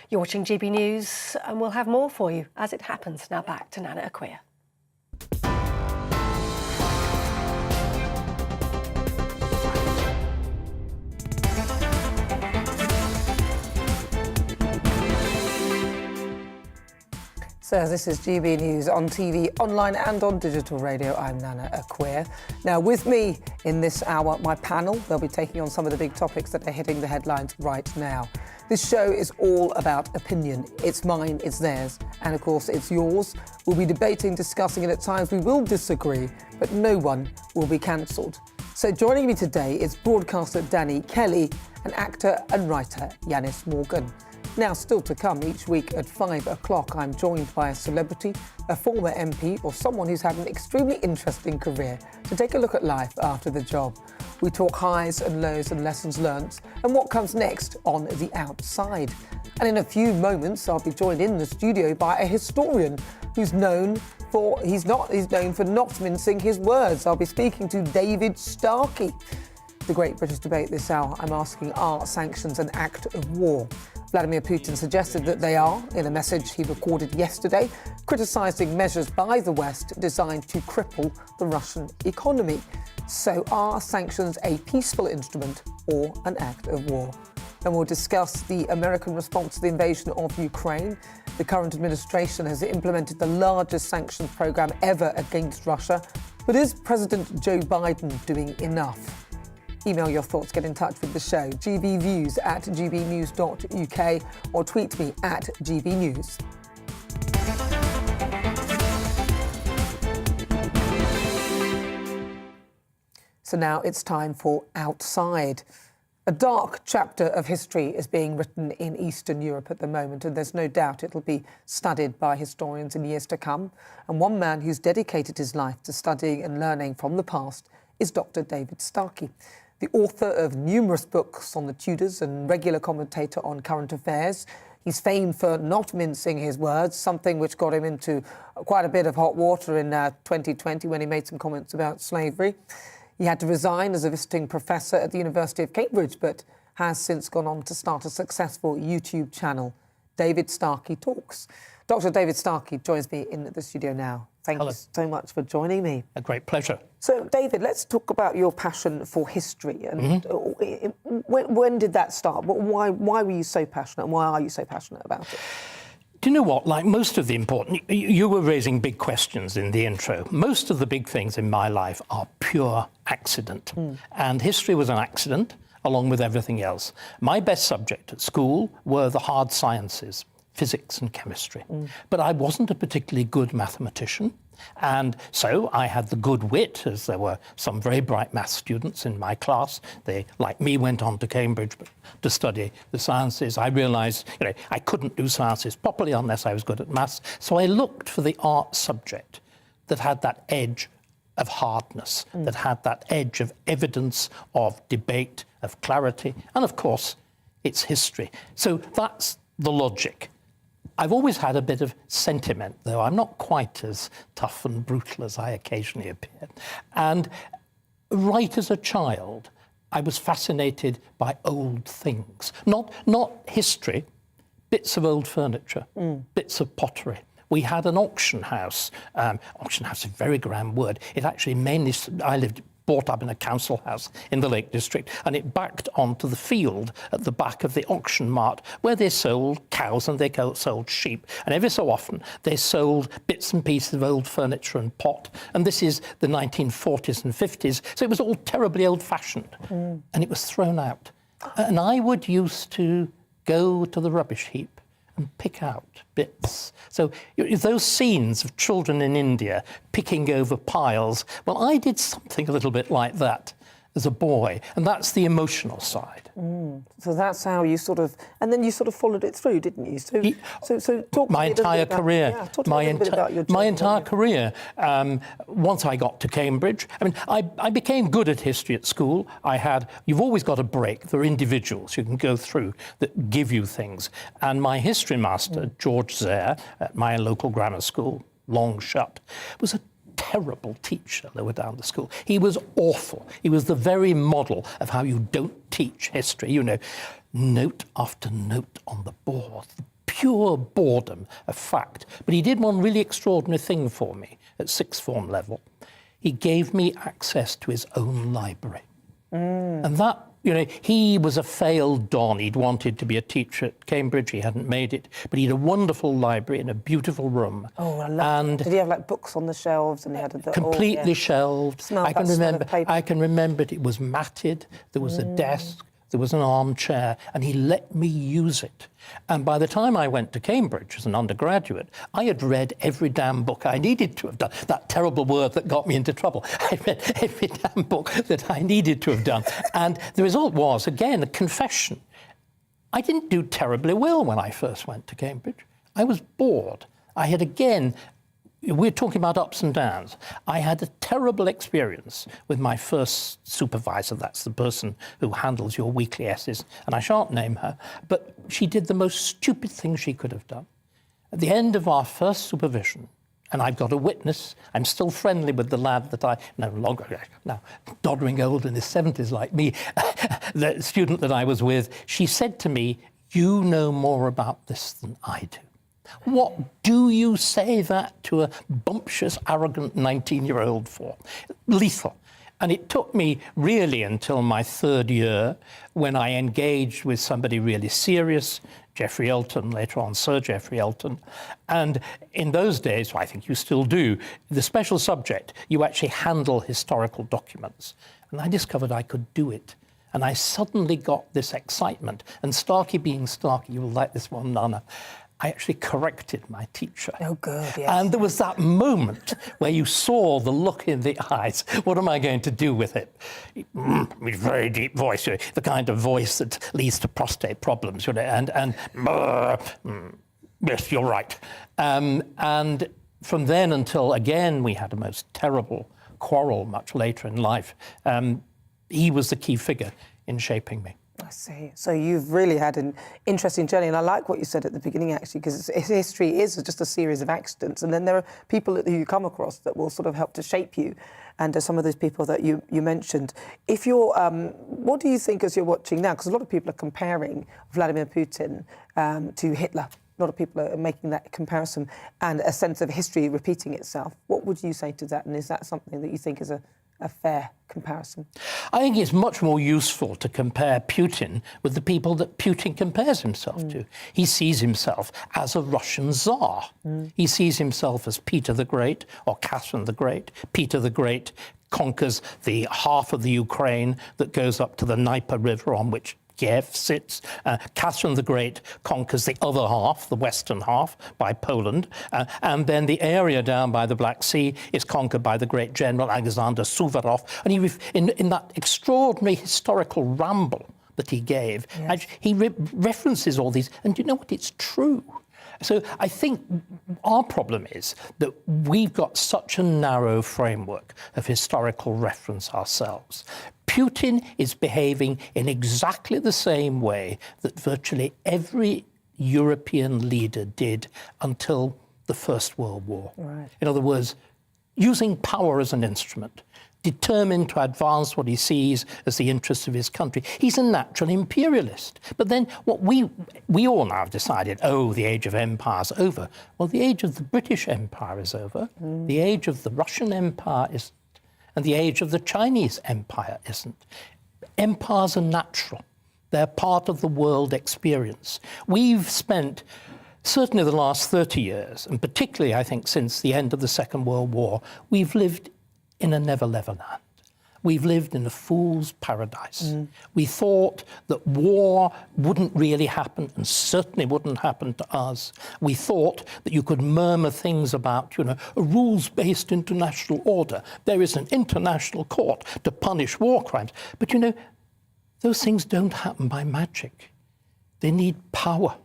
You're watching GB News, and we'll have more for you as it happens. Now back to Nana Akua. So this is GB News on TV, online and on digital radio. I'm Nana Akua. Now with me in this hour, my panel, they'll be taking on some of the big topics that are hitting the headlines right now. This show is all about opinion. It's mine, it's theirs, and of course it's yours. We'll be debating, discussing, and at times we will disagree, but no one will be cancelled. So joining me today is broadcaster Danny Kelly and actor and writer Yanis Morgan. Now, still to come, each week at 5 o'clock, I'm joined by a celebrity, a former MP, or someone who's had an extremely interesting career to take a look at life after the job. We talk highs and lows and lessons learnt and what comes next on the outside. And in a few moments, I'll be joined in the studio by a historian who's known for not mincing his words. I'll be speaking to David Starkey. The Great British Debate this hour, I'm asking, are sanctions an act of war? Vladimir Putin suggested that they are, in a message he recorded yesterday, criticising measures by the West designed to cripple the Russian economy. So are sanctions a peaceful instrument or an act of war? And we'll discuss the American response to the invasion of Ukraine. The current administration has implemented the largest sanctions programme ever against Russia. But is President Joe Biden doing enough? Email your thoughts, get in touch with the show, gbviews@gbnews.uk, or tweet me at gbnews. So now it's time for Outside. A dark chapter of history is being written in Eastern Europe at the moment, and there's no doubt it'll be studied by historians in years to come. And one man who's dedicated his life to studying and learning from the past is Dr. David Starkey. The author of numerous books on the Tudors and regular commentator on current affairs. He's famed for not mincing his words, something which got him into quite a bit of hot water in 2020 when he made some comments about slavery. He had to resign as a visiting professor at the University of Cambridge, but has since gone on to start a successful YouTube channel, David Starkey Talks. Dr. David Starkey joins me in the studio now. Thank you so much for joining me. A great pleasure. So, David, let's talk about your passion for history. And when did that start? Why were you so passionate, and why are you so passionate about it? Do you know what? Like most of the important... You were raising big questions in the intro. Most of the big things in my life are pure accident. And history was an accident, along with everything else. My best subject at school were the hard sciences, physics and chemistry. But I wasn't a particularly good mathematician. And so I had the good wit, as there were some very bright maths students in my class. They, like me, went on to Cambridge to study the sciences. I realised, I couldn't do sciences properly unless I was good at maths. So I looked for the art subject that had that edge of hardness, that had that edge of evidence, of debate, of clarity, and of course, it's history. So that's the logic. I've always had a bit of sentiment, though. I'm not quite as tough and brutal as I occasionally appear. And right as a child, I was fascinated by old things. Not history, bits of old furniture, bits of pottery. We had an auction house. Auction house is a very grand word. It actually mainly, brought up in a council house in the Lake District, and it backed onto the field at the back of the auction mart where they sold cows and they sold sheep. And every so often they sold bits and pieces of old furniture and pot. And this is the 1940s and 50s. So it was all terribly old-fashioned. And it was thrown out. And I would used to go to the rubbish heap and pick out bits. So those scenes of children in India picking over piles, well, I did something a little bit like that as a boy, and that's the emotional side. So that's how you sort of, and then you sort of followed it through, didn't you? So talk to me my entire career, my entire career. Once I got to Cambridge, I mean, I became good at history at school. You've always got a break. There are individuals you can go through that give you things. And my history master, George Zare, at my local grammar school, Long Shut, was a terrible teacher lower down the school. He was awful. He was the very model of how you don't teach history. Note after note on the board, pure boredom of fact. But he did one really extraordinary thing for me at sixth form level. He gave me access to his own library. And that, he was a failed Don. He'd wanted to be a teacher at Cambridge. He hadn't made it. But he had a wonderful library in a beautiful room. Oh, I love it. Did he have like books on the shelves? And he had completely shelved. I can remember it. It was matted. There was a desk. There was an armchair, and he let me use it. And by the time I went to Cambridge as an undergraduate, I had read every damn book I needed to have done. That terrible word that got me into trouble. I read every damn book that I needed to have done. And the result was, again, a confession. I didn't do terribly well when I first went to Cambridge. I was bored. I had, again, we're talking about ups and downs. I had a terrible experience with my first supervisor. That's the person who handles your weekly essays, and I shan't name her, but she did the most stupid thing she could have done. At the end of our first supervision, and I've got a witness, I'm still friendly with the lad that I, no longer, now doddering old in his 70s like me, the student that I was with, she said to me, "You know more about this than I do. What do you say that to a bumptious, arrogant 19-year-old for?" Lethal. And it took me really until my third year when I engaged with somebody really serious, Geoffrey Elton, later on Sir Geoffrey Elton. And in those days, I think you still do, the special subject, you actually handle historical documents. And I discovered I could do it. And I suddenly got this excitement. And Starkey being Starkey, you will like this one, Nana, I actually corrected my teacher. Oh, good, yes. And there was that moment where you saw the look in the eyes. What am I going to do with it? With very deep voice, the kind of voice that leads to prostate problems, yes, you're right. And from then until, again, we had a most terrible quarrel much later in life, he was the key figure in shaping me. I see. So you've really had an interesting journey, and I like what you said at the beginning, actually, because history is just a series of accidents, and then there are people who you come across that will sort of help to shape you, and some of those people that you mentioned. If you're, what do you think as you're watching now? Because a lot of people are comparing Vladimir Putin to Hitler. A lot of people are making that comparison and a sense of history repeating itself. What would you say to that, and is that something that you think is a fair comparison? I think it's much more useful to compare Putin with the people that Putin compares himself to. He sees himself as a Russian Tsar. He sees himself as Peter the Great or Catherine the Great. Peter the Great conquers the half of the Ukraine that goes up to the Dnieper River, on which Kiev sits. Catherine the Great conquers the other half, the western half, by Poland. And then the area down by the Black Sea is conquered by the great general Alexander Suvorov. And in that extraordinary historical ramble that he gave, he references all these. And you know what? It's true. So I think our problem is that we've got such a narrow framework of historical reference ourselves. Putin is behaving in exactly the same way that virtually every European leader did until the First World War. Right. In other words, using power as an instrument, determined to advance what he sees as the interests of his country. He's a natural imperialist. But then what we all now have decided, the age of empire's over. Well, the age of the British Empire is over. The age of the Russian Empire isn't. And the age of the Chinese Empire isn't. Empires are natural. They're part of the world experience. We've spent certainly the last 30 years, and particularly, I think, since the end of the Second World War, we've lived in a never-never land. We've lived in a fool's paradise. We thought that war wouldn't really happen and certainly wouldn't happen to us. We thought that you could murmur things about, a rules-based international order. There is an international court to punish war crimes. But, those things don't happen by magic. They need power.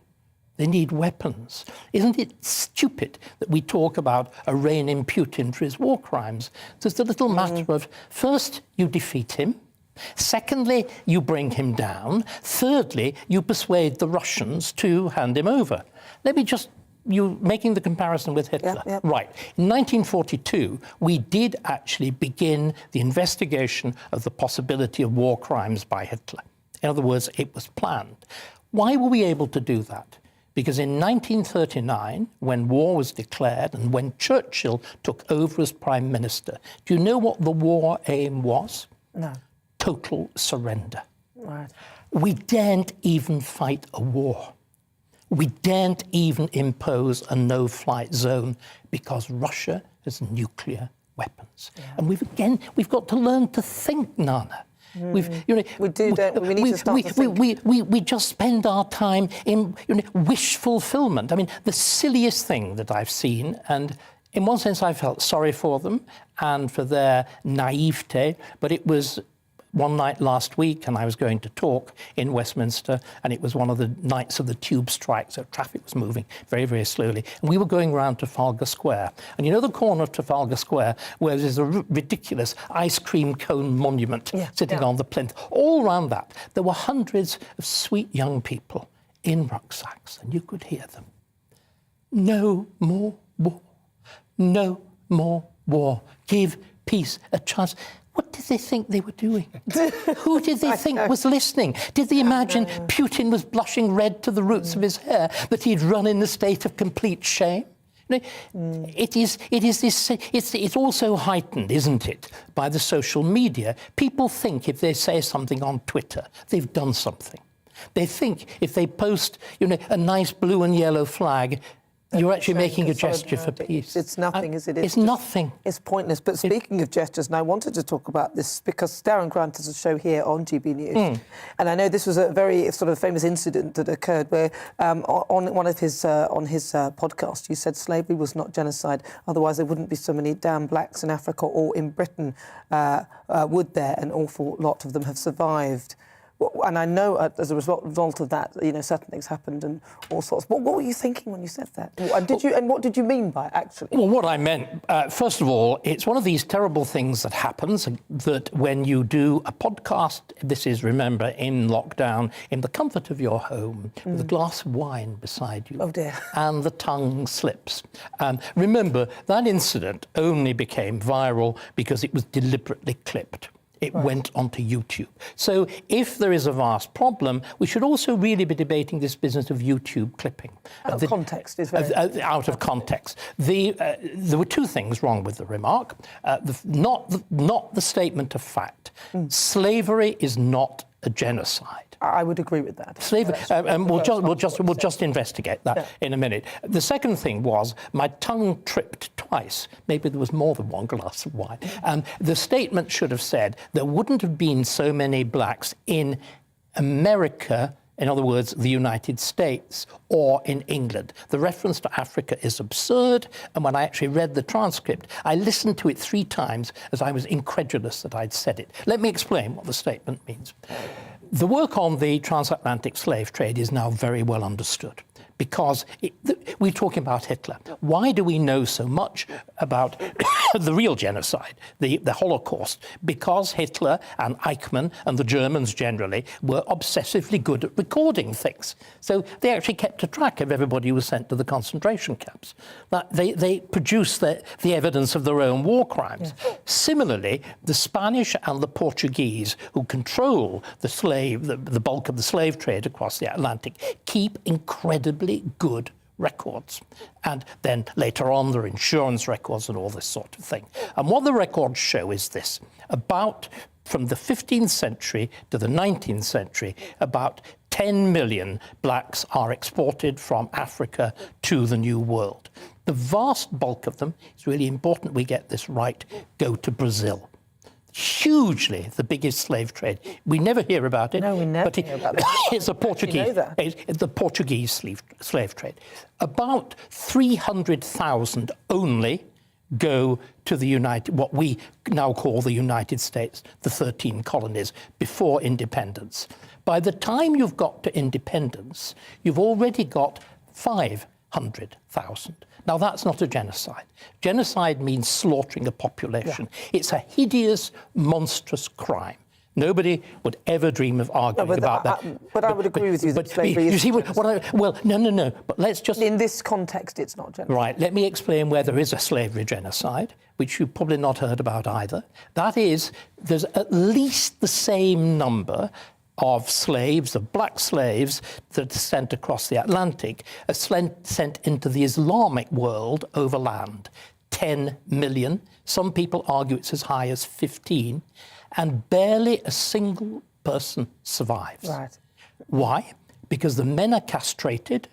They need weapons. Isn't it stupid that we talk about arraigning Putin for his war crimes? So it's a little matter of, first, you defeat him. Secondly, you bring him down. Thirdly, you persuade the Russians to hand him over. Let me just, you making the comparison with Hitler. Right. In 1942, we did actually begin the investigation of the possibility of war crimes by Hitler. In other words, it was planned. Why were we able to do that? Because in 1939, when war was declared and when Churchill took over as Prime Minister, do you know what the war aim was? No. Total surrender. Right. We daren't even fight a war. We daren't even impose a no-flight zone because Russia has nuclear weapons. And we've got to learn to think, Nana. We just spend our time in wish fulfillment. I mean, the silliest thing that I've seen, and in one sense I felt sorry for them and for their naivete, but it was one night last week, and I was going to talk in Westminster, and it was one of the nights of the tube strike, so traffic was moving very, very slowly. And we were going round Trafalgar Square. And you know the corner of Trafalgar Square where there's a ridiculous ice cream cone monument sitting on the plinth? All around that, there were hundreds of sweet young people in rucksacks, and you could hear them. No more war. No more war. Give peace a chance. What did they think they were doing? Who did they think was listening? Did they imagine Putin was blushing red to the roots of his hair, that he'd run in a state of complete shame? It's also heightened, isn't it, by the social media. People think if they say something on Twitter, they've done something. They think if they post, a nice blue and yellow flag, you're actually making a gesture for peace. It's nothing, is it? It's nothing. It's pointless. But speaking of gestures, and I wanted to talk about this because Darren Grant has a show here on GBNews. And I know this was a very sort of famous incident that occurred where on one of his podcasts, you said slavery was not genocide. Otherwise, there wouldn't be so many damn blacks in Africa or in Britain, would there? An awful lot of them have survived. And I know as a result of that, certain things happened and all sorts. What were you thinking when you said that? And what did you mean by it, actually? Well, what I meant, first of all, it's one of these terrible things that happens that when you do a podcast, this is, remember, in lockdown, in the comfort of your home, with a glass of wine beside you. Oh, dear. And the tongue slips. Remember, that incident only became viral because it was deliberately clipped. It went onto YouTube. So if there is a vast problem, we should also really be debating this business of YouTube clipping. Out of context is very... out of context. There were two things wrong with the remark. Not the statement of fact. Slavery is not a genocide. I would agree with that. Slavery, and we'll just investigate that in a minute. The second thing was my tongue tripped twice. Maybe there was more than one glass of wine. The statement should have said there wouldn't have been so many blacks in America, in other words, the United States, or in England. The reference to Africa is absurd, and when I actually read the transcript, I listened to it 3 times as I was incredulous that I'd said it. Let me explain what the statement means. The work on the transatlantic slave trade is now very well understood, because we're talking about Hitler. Why do we know so much about the real genocide, the Holocaust? Because Hitler and Eichmann and the Germans generally were obsessively good at recording things. So they actually kept a track of everybody who was sent to the concentration camps. They produced the evidence of their own war crimes. Yeah. Similarly, the Spanish and the Portuguese, who control the bulk of the slave trade across the Atlantic, keep incredibly good records. And then later on, there are insurance records and all this sort of thing. And what the records show is this. From the 15th century to the 19th century, about 10 million blacks are exported from Africa to the New World. The vast bulk of them, it's really important we get this right, go to Brazil. Hugely the biggest slave trade. We never hear about it. No, we never hear about it. It's the Portuguese slave trade. About 300,000 only go to what we now call the United States, the 13 colonies, before independence. By the time you've got to independence, you've already got 500,000. Now, that's not a genocide. Genocide means slaughtering a population. Yeah. It's a hideous, monstrous crime. Nobody would ever dream of arguing about that. But I would agree with you that slavery is... You see, no. But let's just... In this context, it's not genocide. Right. Let me explain where there is a slavery genocide, which you've probably not heard about either. That is, there's at least the same number of slaves, of black slaves, that are sent across the Atlantic, are sent into the Islamic world overland. 10 million. Some people argue it's as high as 15. And barely a single person survives. Right. Why? Because the men are castrated,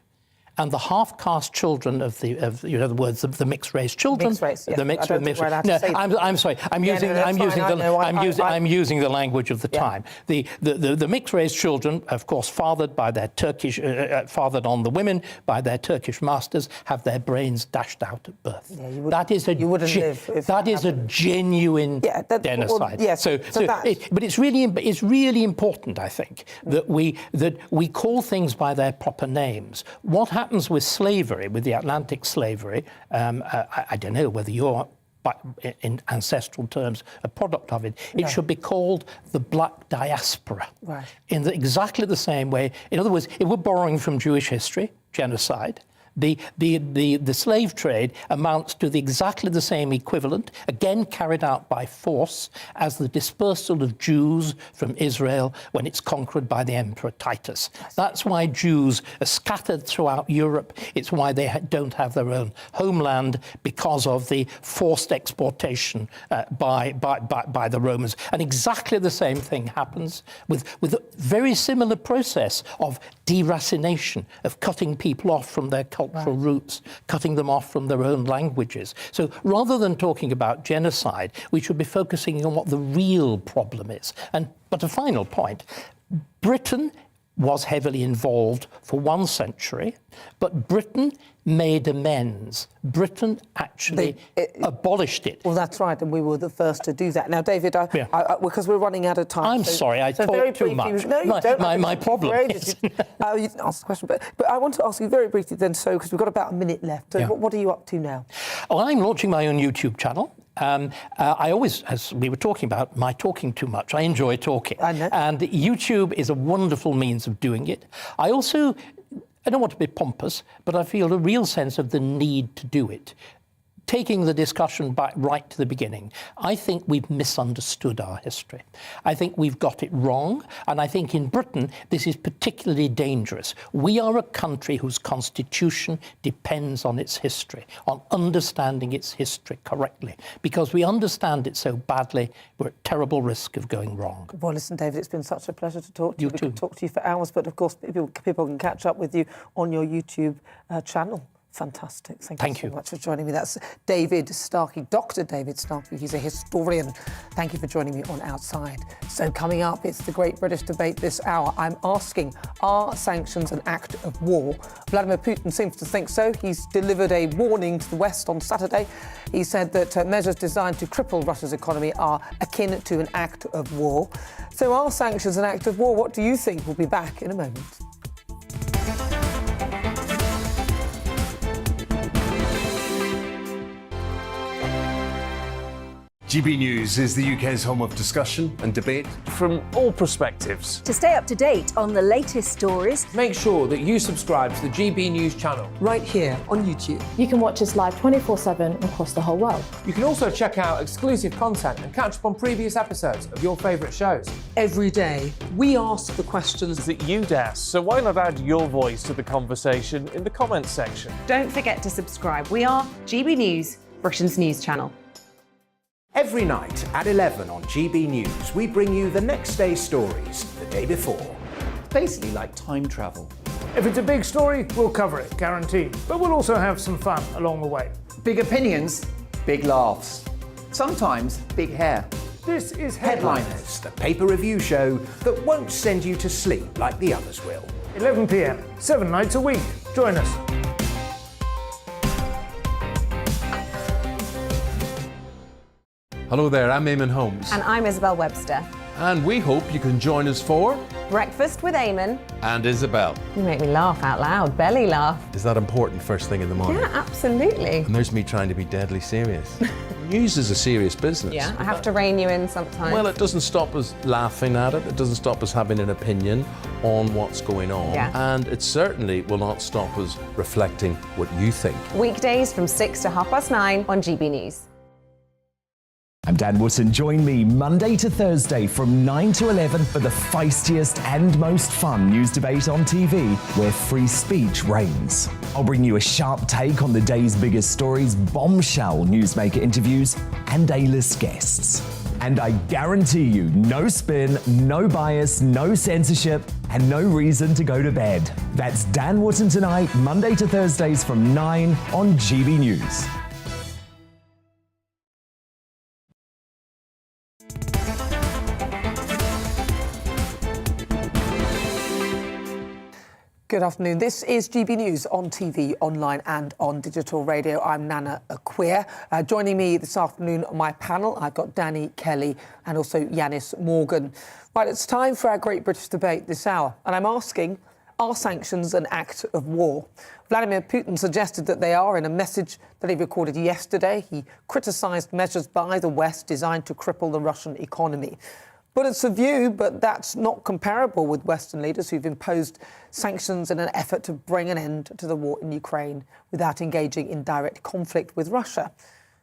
and the half-caste children of the mixed race children. Mixed race, yeah. The mixed race. No, I'm sorry. I'm using the language of the time. The mixed race children, of course, fathered by their fathered on the women by their Turkish masters, have their brains dashed out at birth. Yeah, that is a genuine genocide. But it's really important, I think, that we call things by their proper names. What happens with slavery, with the Atlantic slavery, I don't know whether you're, in ancestral terms, a product of it. It should be called the Black Diaspora. Right. In exactly the same way. In other words, if we're borrowing from Jewish history, genocide, the slave trade amounts to exactly the same equivalent, again carried out by force, as the dispersal of Jews from Israel when it's conquered by the Emperor Titus. That's why Jews are scattered throughout Europe. It's why they don't have their own homeland, because of the forced exportation by the Romans. And exactly the same thing happens with a very similar process of deracination, of cutting people off from their cultural roots, cutting them off from their own languages. So rather than talking about genocide, we should be focusing on what the real problem is. But a final point, Britain was heavily involved for 1 century, but Britain made amends. Britain actually abolished it. Well, that's right, and we were the first to do that. Now, David, because we're running out of time... I'm sorry, I talk too much. No, you don't. My problem is... You didn't ask the question, but I want to ask you very briefly then, because we've got about a minute left. So what are you up to now? Oh, I'm launching my own YouTube channel. I always, as we were talking about, my talking too much. I enjoy talking. I know. And YouTube is a wonderful means of doing it. I don't want to be pompous, but I feel a real sense of the need to do it. Taking the discussion back right to the beginning, I think we've misunderstood our history. I think we've got it wrong, and I think in Britain this is particularly dangerous. We are a country whose constitution depends on its history, on understanding its history correctly. Because we understand it so badly, we're at terrible risk of going wrong. Well, listen, David, it's been such a pleasure to talk to you. You too. We could talk to you for hours, but of course people can catch up with you on your YouTube channel. Fantastic. Thank you so much for joining me. That's David Starkey, Dr. David Starkey. He's a historian. Thank you for joining me on Outside. So coming up, it's the Great British Debate this hour. I'm asking, are sanctions an act of war? Vladimir Putin seems to think so. He's delivered a warning to the West on Saturday. He said that measures designed to cripple Russia's economy are akin to an act of war. So are sanctions an act of war? What do you think? We'll be back in a moment. GB News is the UK's home of discussion and debate. From all perspectives. To stay up to date on the latest stories, make sure that you subscribe to the GB News channel. Right here on YouTube. You can watch us live 24/7 across the whole world. You can also check out exclusive content and catch up on previous episodes of your favourite shows. Every day, we ask the questions that you'd ask, so why not add your voice to the conversation in the comments section? Don't forget to subscribe. We are GB News, Britain's news channel. Every night at 11 on GB News, we bring you the next day's stories the day before. Basically like time travel. If it's a big story, we'll cover it, guaranteed. But we'll also have some fun along the way. Big opinions, big laughs. Sometimes big hair. This is Headliners, the paper review show that won't send you to sleep like the others will. 11 p.m, 7 nights a week. Join us. Hello there, I'm Eamon Holmes. And I'm Isabel Webster. And we hope you can join us for Breakfast with Eamon. And Isabel. You make me laugh out loud, belly laugh. Is that important first thing in the morning? Yeah, absolutely. And there's me trying to be deadly serious. News is a serious business. Yeah, I have to rein you in sometimes. Well, it doesn't stop us laughing at it. It doesn't stop us having an opinion on what's going on. Yeah. And it certainly will not stop us reflecting what you think. Weekdays from 6 to 9:30 on GB News. I'm Dan Wootton. Join me Monday to Thursday from 9 to 11 for the feistiest and most fun news debate on TV, where free speech reigns. I'll bring you a sharp take on the day's biggest stories, bombshell newsmaker interviews, and A-list guests. And I guarantee you, no spin, no bias, no censorship, and no reason to go to bed. That's Dan Wootton tonight, Monday to Thursdays from 9 on GB News. Good afternoon. This is GB News on TV, online and on digital radio. I'm Nana Akua. Joining me this afternoon on my panel, I've got Danny Kelly and also Yanis Morgan. Right, it's time for our Great British Debate this hour. And I'm asking, are sanctions an act of war? Vladimir Putin suggested that they are in a message that he recorded yesterday. He criticised measures by the West designed to cripple the Russian economy. But it's a view, but that's not comparable with Western leaders who've imposed sanctions in an effort to bring an end to the war in Ukraine without engaging in direct conflict with Russia.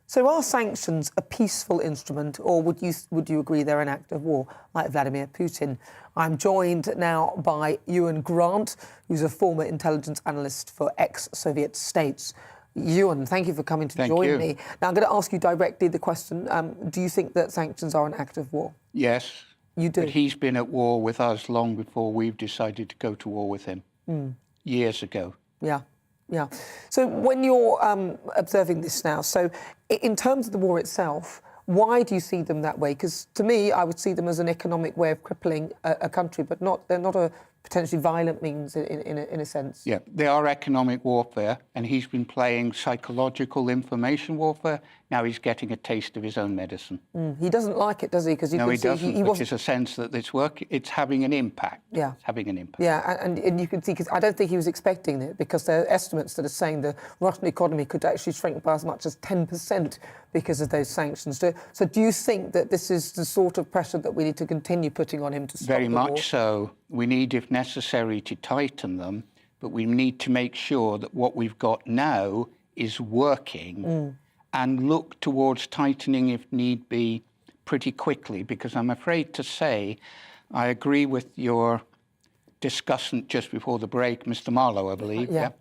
So are sanctions a peaceful instrument, or would you agree they're an act of war, like Vladimir Putin? I'm joined now by Ewan Grant, who's a former intelligence analyst for ex-Soviet states. Ewan, thank you for coming to join me. Now, I'm going to ask you directly the question, do you think that sanctions are an act of war? Yes. You do? But he's been at war with us long before we've decided to go to war with him. Years ago. Yeah, yeah. So when you're observing this now, so in terms of the war itself, why do you see them that way? Because to me, I would see them as an economic way of crippling a country, but they're not a potentially violent means in a sense. Yeah, they are economic warfare, and he's been playing psychological information warfare. Now he's getting a taste of his own medicine. He doesn't like it, does he? Because no, he doesn't. Which is a sense that it's having an impact. Yeah, it's having an impact. Yeah, and you can see, because I don't think he was expecting it, because there are estimates that are saying the Russian economy could actually shrink by as much as 10% because of those sanctions. So do you think that this is the sort of pressure that we need to continue putting on him to stop the war? Very much so. We need, if necessary, to tighten them, but we need to make sure that what we've got now is working and look towards tightening, if need be, pretty quickly, because I'm afraid to say I agree with your discussant just before the break, Mr. Marlowe, I believe. Yeah.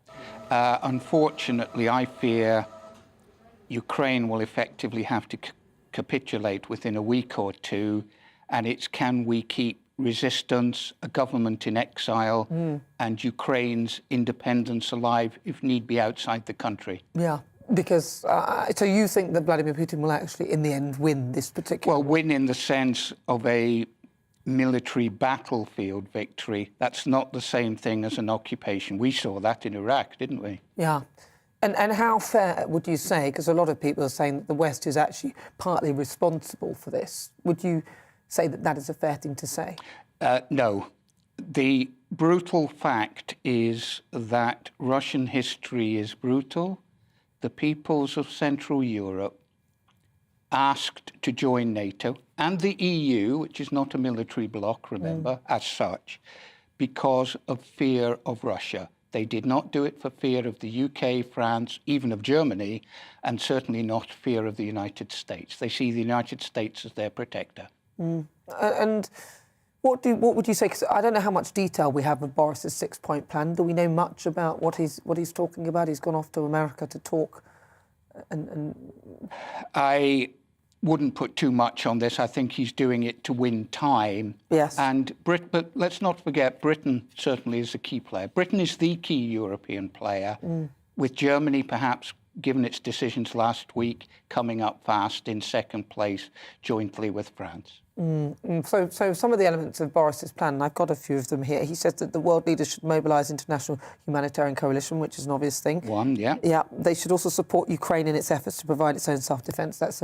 Unfortunately, I fear Ukraine will effectively have to capitulate within a week or two, and it's can we keep resistance, a government in exile, and Ukraine's independence alive, if need be, outside the country. Yeah, because so you think that Vladimir Putin will actually, in the end, win this particular Well, win in the sense of a military battlefield victory. That's not the same thing as an occupation. We saw that in Iraq, didn't we? Yeah. And how fair would you say, because a lot of people are saying that the West is actually partly responsible for this, would you say that that is a fair thing to say? No. The brutal fact is that Russian history is brutal. The peoples of Central Europe asked to join NATO and the EU, which is not a military bloc, remember, as such, because of fear of Russia. They did not do it for fear of the UK, France, even of Germany, and certainly not fear of the United States. They see the United States as their protector. And what would you say? Because I don't know how much detail we have of Boris's six-point plan. Do we know much about what he's talking about? He's gone off to America to talk. I wouldn't put too much on this. I think he's doing it to win time. Yes. But let's not forget, Britain certainly is a key player. Britain is the key European player, with Germany perhaps, given its decisions last week, coming up fast in second place, jointly with France. So some of the elements of Boris's plan, and I've got a few of them here. He says that the world leaders should mobilise international humanitarian coalition, which is an obvious thing. One, yeah. Yeah, they should also support Ukraine in its efforts to provide its own self-defence. That's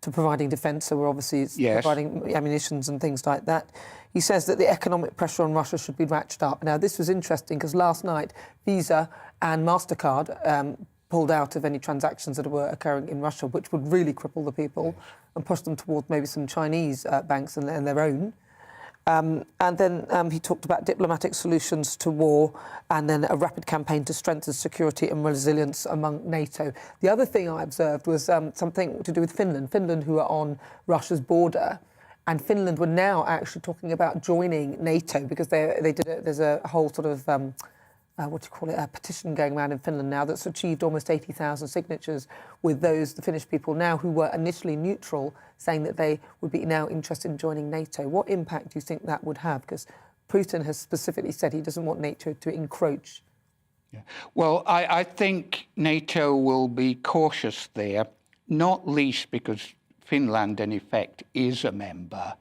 to providing defence, so we're obviously providing ammunitions and things like that. He says that the economic pressure on Russia should be ratcheted up. Now, this was interesting because last night, Visa and MasterCard pulled out of any transactions that were occurring in Russia, which would really cripple the people and push them towards maybe some Chinese banks and their own. And then he talked about diplomatic solutions to war and then a rapid campaign to strengthen security and resilience among NATO. The other thing I observed was something to do with Finland. Finland, who are on Russia's border, and Finland were now actually talking about joining NATO because there's a whole sort of a petition going around in Finland now that's achieved almost 80,000 signatures with the Finnish people now who were initially neutral, saying that they would be now interested in joining NATO. What impact do you think that would have? Because Putin has specifically said he doesn't want NATO to encroach. Yeah. Well, I think NATO will be cautious there, not least because Finland, in effect, is a member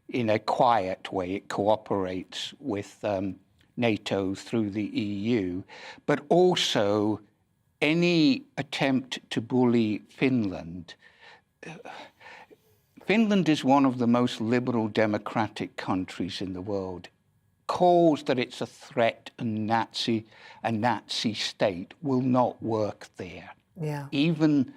in a quiet way. It cooperates with NATO through the EU, but also any attempt to bully Finland. Finland is one of the most liberal democratic countries in the world. Calls that it's a threat, a Nazi state will not work there. Yeah. Even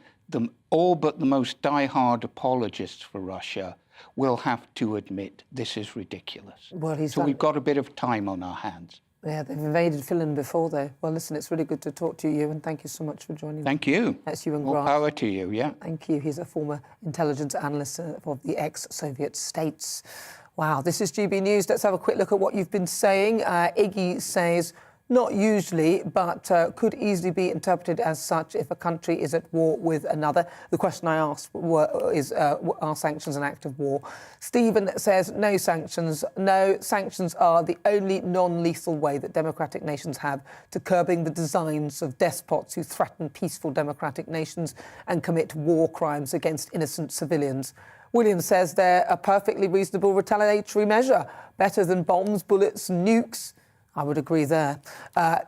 all but the most die-hard apologists for Russia will have to admit this is ridiculous. Well, we've got a bit of time on our hands. Yeah, they've invaded Finland before, though. Well, listen, it's really good to talk to you, and thank you so much for joining me. Thank you. That's Ewan More Grant. power to you, yeah. Thank you. He's a former intelligence analyst of the ex-Soviet states. Wow, this is GB News. Let's have a quick look at what you've been saying. Iggy says, not usually, but could easily be interpreted as such if a country is at war with another. The question I asked is, are sanctions an act of war? Stephen says, no sanctions. No, sanctions are the only non-lethal way that democratic nations have to curbing the designs of despots who threaten peaceful democratic nations and commit war crimes against innocent civilians. William says they're a perfectly reasonable retaliatory measure, better than bombs, bullets, nukes. I would agree there.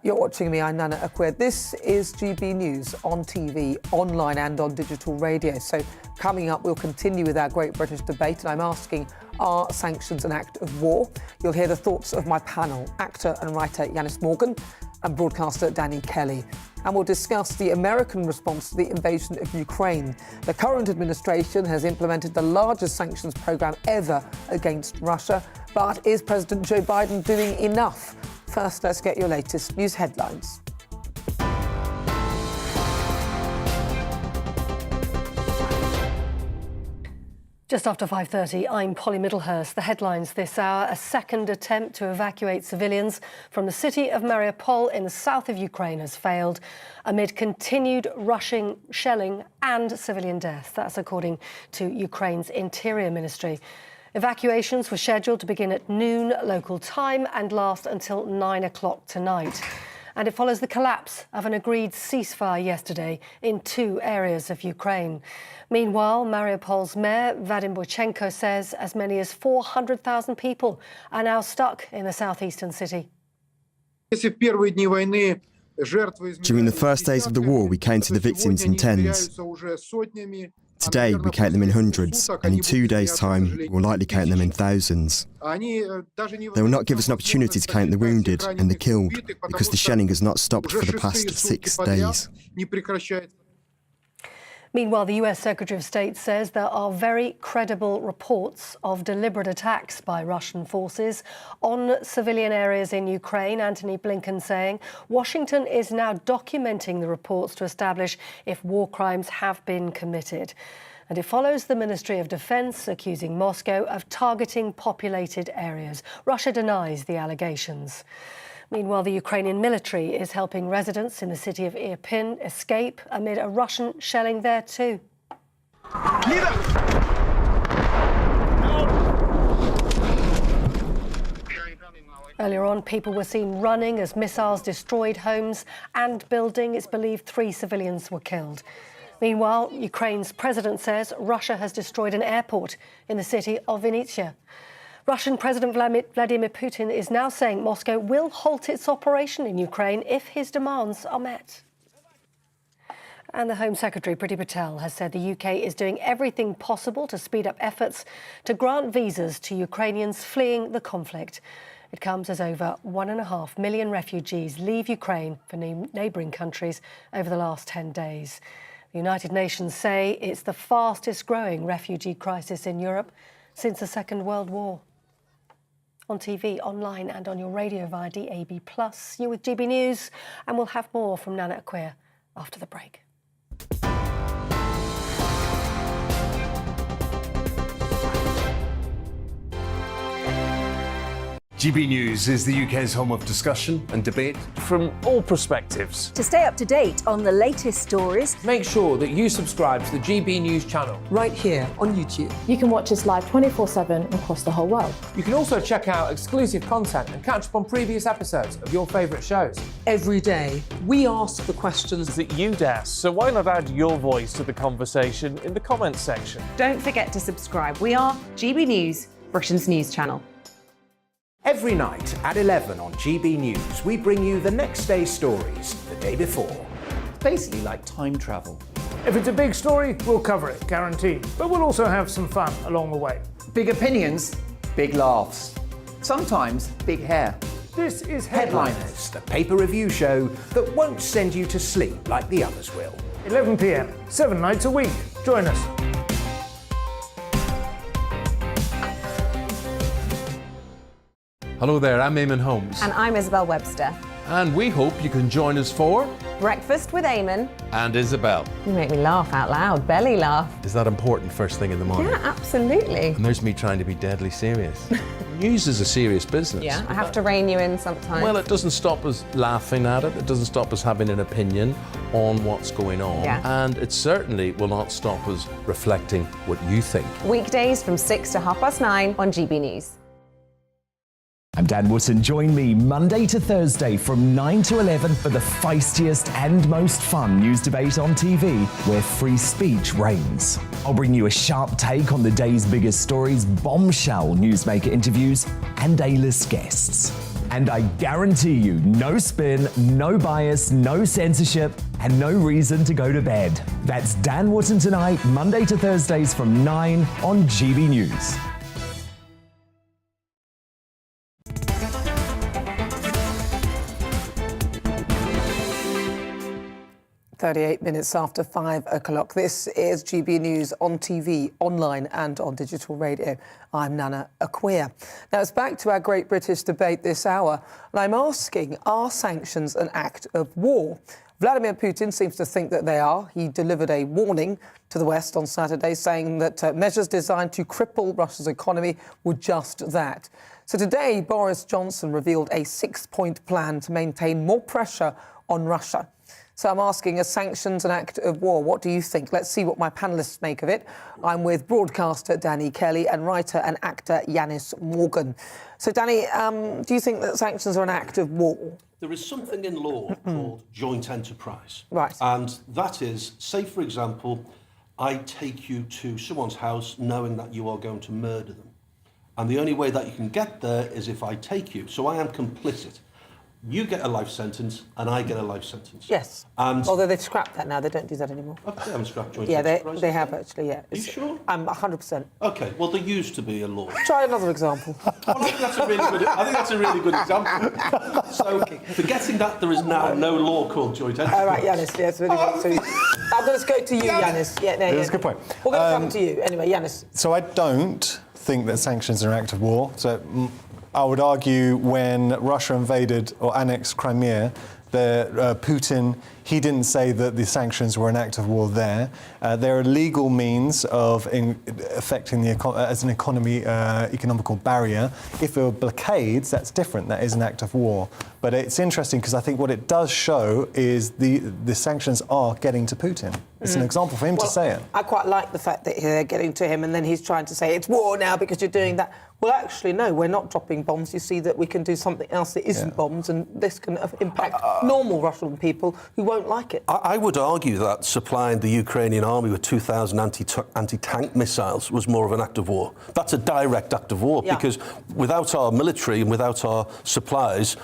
You're watching me, I'm Nana Akua. This is GB News on TV, online and on digital radio. So coming up, we'll continue with our Great British debate, and I'm asking, are sanctions an act of war? You'll hear the thoughts of my panel, actor and writer Yanis Morgan and broadcaster Danny Kelly. And we'll discuss the American response to the invasion of Ukraine. The current administration has implemented the largest sanctions program ever against Russia. But is President Joe Biden doing enough? First, let's get your latest news headlines. Just after 5:30, I'm Polly Middlehurst. The headlines this hour: a second attempt to evacuate civilians from the city of Mariupol in the south of Ukraine has failed amid continued Russian shelling and civilian deaths. That's according to Ukraine's Interior Ministry. Evacuations were scheduled to begin at noon local time and last until 9 o'clock tonight. And it follows the collapse of an agreed ceasefire yesterday in 2 areas of Ukraine. Meanwhile, Mariupol's mayor, Vadim Boychenko, says as many as 400,000 people are now stuck in the southeastern city. During the first days of the war, we counted the victims in tens. Today, we count them in hundreds, and in 2 days' time, we'll likely count them in thousands. They will not give us an opportunity to count the wounded and the killed, because the shelling has not stopped for the past 6 days. Meanwhile, the US Secretary of State says there are very credible reports of deliberate attacks by Russian forces on civilian areas in Ukraine. Antony Blinken saying Washington is now documenting the reports to establish if war crimes have been committed. And it follows the Ministry of Defense accusing Moscow of targeting populated areas. Russia denies the allegations. Meanwhile, the Ukrainian military is helping residents in the city of Irpin escape amid a Russian shelling there too. Earlier on, people were seen running as missiles destroyed homes and buildings. It's believed 3 civilians were killed. Meanwhile, Ukraine's president says Russia has destroyed an airport in the city of Vinnytsia. Russian President Vladimir Putin is now saying Moscow will halt its operation in Ukraine if his demands are met. And the Home Secretary, Priti Patel, has said the UK is doing everything possible to speed up efforts to grant visas to Ukrainians fleeing the conflict. It comes as over 1.5 million refugees leave Ukraine for neighbouring countries over the last 10 days. The United Nations say it's the fastest growing refugee crisis in Europe since the Second World War. On TV, online and on your radio via DAB+. You're with GB News, and we'll have more from Nana Akua after the break. GB News is the UK's home of discussion and debate from all perspectives. To stay up to date on the latest stories, make sure that you subscribe to the GB News channel right here on YouTube. You can watch us live 24/7 across the whole world. You can also check out exclusive content and catch up on previous episodes of your favourite shows. Every day, we ask the questions that you'd ask, so why not add your voice to the conversation in the comments section? Don't forget to subscribe. We are GB News, Britain's news channel. Every night at 11 on GB News, we bring you the next day's stories the day before. Basically like time travel. If it's a big story, we'll cover it, guaranteed. But we'll also have some fun along the way. Big opinions, big laughs. Sometimes big hair. This is Headliners, the paper review show that won't send you to sleep like the others will. 11 p.m, 7 nights a week. Join us. Hello there, I'm Eamon Holmes. And I'm Isabel Webster. And we hope you can join us for Breakfast with Eamon and Isabel. You make me laugh out loud, belly laugh. Is that important first thing in the morning? Yeah, absolutely. And there's me trying to be deadly serious. News is a serious business. Yeah, I have to rein you in sometimes. Well, it doesn't stop us laughing at it. It doesn't stop us having an opinion on what's going on. Yeah. And it certainly will not stop us reflecting what you think. Weekdays from 6 to 9:30 on GB News. I'm Dan Wootton. Join me Monday to Thursday from 9 to 11 for the feistiest and most fun news debate on TV, where free speech reigns. I'll bring you a sharp take on the day's biggest stories, bombshell newsmaker interviews, and A-list guests. And I guarantee you, no spin, no bias, no censorship, and no reason to go to bed. That's Dan Wootton tonight, Monday to Thursdays from 9 on GB News. 38 minutes after 5 o'clock. This is GB News on TV, online and on digital radio. I'm Nana Akua. Now it's back to our great British debate this hour, and I'm asking, are sanctions an act of war? Vladimir Putin seems to think that they are. He delivered a warning to the West on Saturday, saying that measures designed to cripple Russia's economy were just that. So today, Boris Johnson revealed a 6-point plan to maintain more pressure on Russia. So I'm asking, are sanctions an act of war? What do you think? Let's see what my panellists make of it. I'm with broadcaster Danny Kelly and writer and actor Yanis Morgan. So, Danny, do you think that sanctions are an act of war? There is something in law called joint enterprise. Right. And that is, say, for example, I take you to someone's house knowing that you are going to murder them. And the only way that you can get there is if I take you. So I am complicit. You get a life sentence and I get a life sentence. Yes. And although they've scrapped that now, they don't do that anymore. they haven't scrapped joint Yeah, enterprise. they have actually, yeah. Are you sure? I'm 100%. OK, well, there used to be a law. Try another example. Well, I think that's a really good example. So, forgetting that there is now no law called joint enterprise. All right, Yanis, yes, really good. So, I'm going to go to you, Yanis. Yeah, no, That's a good point. We're going to come to you. Anyway, Yanis. So I don't think that sanctions are an act of war. So I would argue when Russia invaded or annexed Crimea, Putin, he didn't say that the sanctions were an act of war there. There are legal means of affecting as an economical barrier. If there were blockades, that's different. That is an act of war. But it's interesting because I think what it does show is the sanctions are getting to Putin. It's an example for him to say it. I quite like the fact that they're getting to him and then he's trying to say it's war now because you're doing that. Well, actually, no, we're not dropping bombs. You see that we can do something else that isn't bombs, and this can impact normal Russian people who won't like it. I would argue that supplying the Ukrainian army with 2,000 anti-tank missiles was more of an act of war. That's a direct act of war because without our military and without our supplies,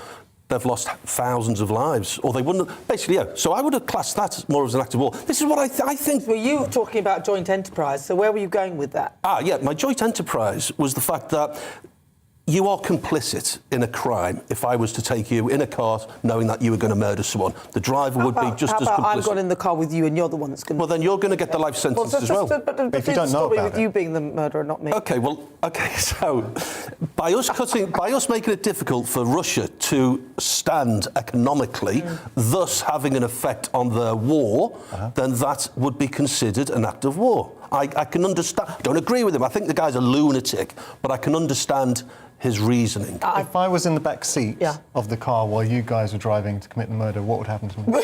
they've lost thousands of lives, or they wouldn't have, basically, yeah. So I would have classed that more as an act of war. This is what I think. Were you talking about joint enterprise? So where were you going with that? Yeah, my joint enterprise was the fact that you are complicit in a crime if I was to take you in a car knowing that you were going to murder someone. The driver would be just as complicit. I've got in the car with you and you're the one that's going to... Well, then you're going to get the life sentence as well. But if you don't know about with you being the murderer, not me. OK, so by us making it difficult for Russia to stand economically, thus having an effect on their war, then that would be considered an act of war. I can understand. I don't agree with him. I think the guy's a lunatic, but I can understand his reasoning. If I was in the back seat of the car while you guys were driving to commit the murder, what would happen to me?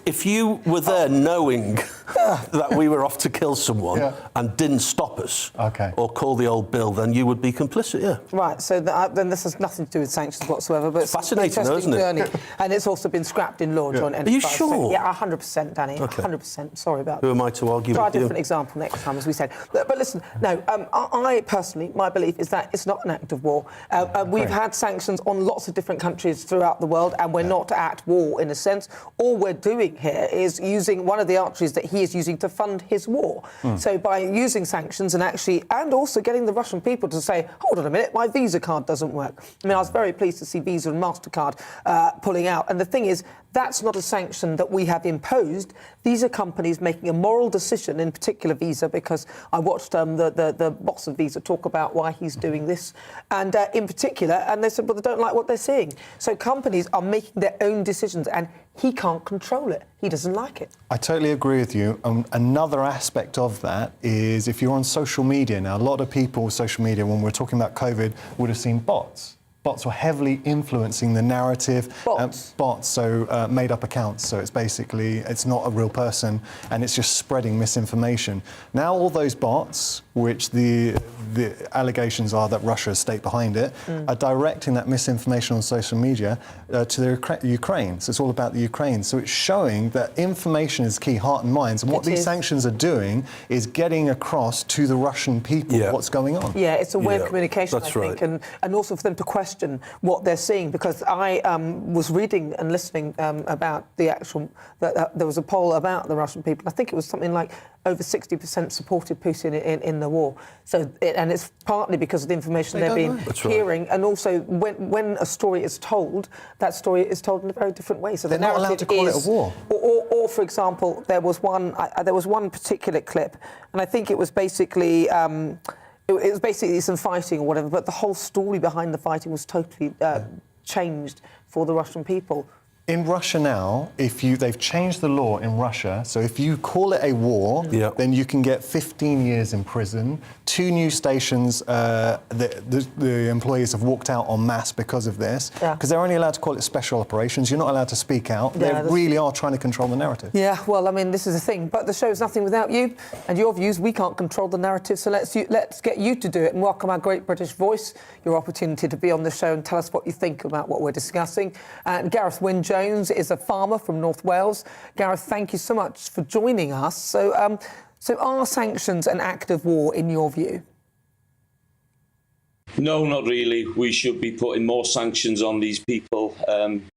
If you were there knowing that we were off to kill someone and didn't stop us or call the old bill, then you would be complicit, yeah. Right, so then this has nothing to do with sanctions whatsoever, but it's fascinating, though, isn't it? Journey. And it's also been scrapped in law, joint enterprise. Are you sure? So, yeah, 100%, Danny, 100%. Sorry about that. Who am I to argue Try with you? a different example next time, as we said. But listen, no, I personally, my belief is that it's not an act of war. We've had sanctions on lots of different countries throughout the world, and we're not at war, in a sense. All we're doing here is using one of the arteries that he is using to fund his war. So by using sanctions and also getting the Russian people to say, hold on a minute, my Visa card doesn't work. I mean, I was very pleased to see Visa and MasterCard pulling out. And the thing is, that's not a sanction that we have imposed. These are companies making a moral decision, in particular Visa, because I watched the boss of Visa talk about why he's doing this, and in particular, and they said, well, they don't like what they're seeing. So companies are making their own decisions, and he can't control it. He doesn't like it. I totally agree with you. Another aspect of that is if you're on social media now, a lot of people with social media, when we're talking about COVID, would have seen bots. Bots were heavily influencing the narrative. Bots, so made-up accounts. So it's basically, it's not a real person, and it's just spreading misinformation. Now all those bots, which the allegations are that Russia has staked behind it, are directing that misinformation on social media to the Ukraine. So it's all about the Ukraine. So it's showing that information is key, heart and minds. And what these sanctions are doing is getting across to the Russian people what's going on. Yeah, it's a way of communication, I think, and also for them to question what they're seeing, because I was reading and listening about the actual... there was a poll about the Russian people. I think it was something like over 60% supported Putin in the war. So, and it's partly because of the information they've been hearing, and also when a story is told, that story is told in a very different way. So they're not allowed to call it a war. Or, for example, there was one particular clip, and I think it was basically... It was basically some fighting or whatever, but the whole story behind the fighting was totally changed for the Russian people. In Russia now, they've changed the law in Russia, so if you call it a war, then you can get 15 years in prison. 2 news stations, the employees have walked out en masse because of this, because they're only allowed to call it special operations. You're not allowed to speak out. They really are trying to control the narrative. Yeah, well, I mean, this is the thing, but the show's nothing without you and your views. We can't control the narrative, so let's get you to do it, and welcome our great British voice, your opportunity to be on the show and tell us what you think about what we're discussing. And Gareth Wynne-Jones is a farmer from North Wales. Gareth, thank you so much for joining us. So are sanctions an act of war in your view? No, not really. We should be putting more sanctions on these people,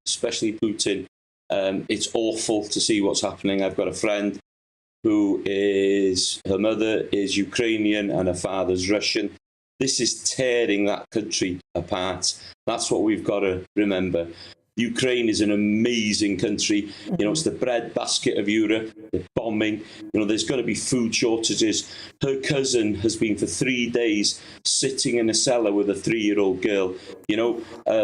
especially Putin. It's awful to see what's happening. I've got a friend her mother is Ukrainian and her father's Russian. This is tearing that country apart. That's what we've got to remember. Ukraine is an amazing country. You know, it's the breadbasket of Europe. They're bombing. You know, there's going to be food shortages. Her cousin has been for 3 days sitting in a cellar with a 3-year-old girl. You know,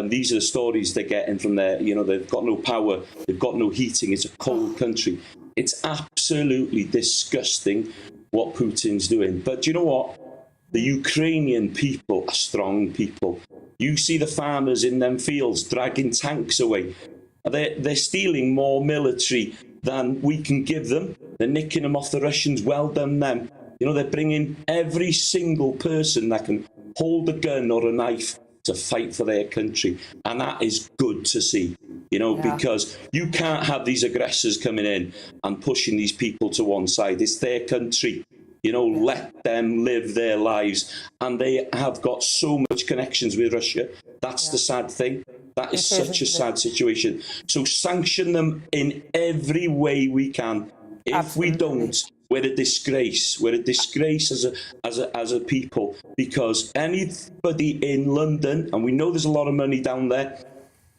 these are the stories they're getting from there. You know, they've got no power. They've got no heating. It's a cold country. It's absolutely disgusting what Putin's doing. But you know what? The Ukrainian people are strong people. You see the farmers in them fields dragging tanks away. They're stealing more military than we can give them. They're nicking them off the Russians. Well done them. You know, they're bringing every single person that can hold a gun or a knife to fight for their country. And that is good to see, you know, because you can't have these aggressors coming in and pushing these people to one side. It's their country. You know, let them live their lives. And they have got so much connections with Russia. That's the sad thing. That is such a sad situation. So sanction them in every way we can. If we don't, we're a disgrace. We're a disgrace as a people, because anybody in London, and we know there's a lot of money down there,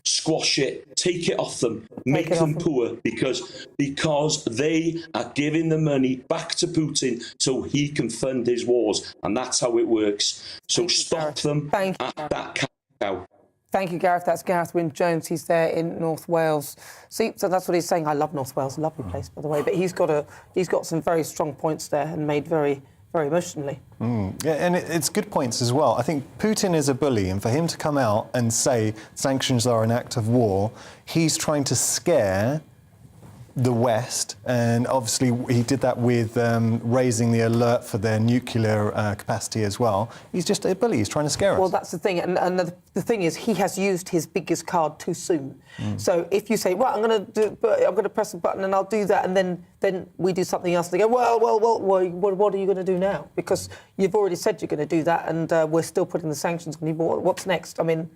squash it, take it off them, make them poor, because they are giving the money back to Putin so he can fund his wars, and that's how it works. So stop them at that cow. Thank you, Gareth. That's Gareth Wynne-Jones. He's there in North Wales. See, so that's what he's saying. I love North Wales, a lovely place, by the way. But he's got some very strong points there and made very, very emotionally. Yeah, and it's good points as well. I think Putin is a bully, and for him to come out and say sanctions are an act of war, he's trying to scare the West, and obviously he did that with raising the alert for their nuclear capacity as well. He's just a bully. He's trying to scare us. Well, that's the thing, and the thing is, he has used his biggest card too soon. So if you say, "Well, I'm going to press a button and I'll do that," and then we do something else, they go, "Well, what are you going to do now? Because you've already said you're going to do that, and we're still putting the sanctions on you. What's next?" I mean,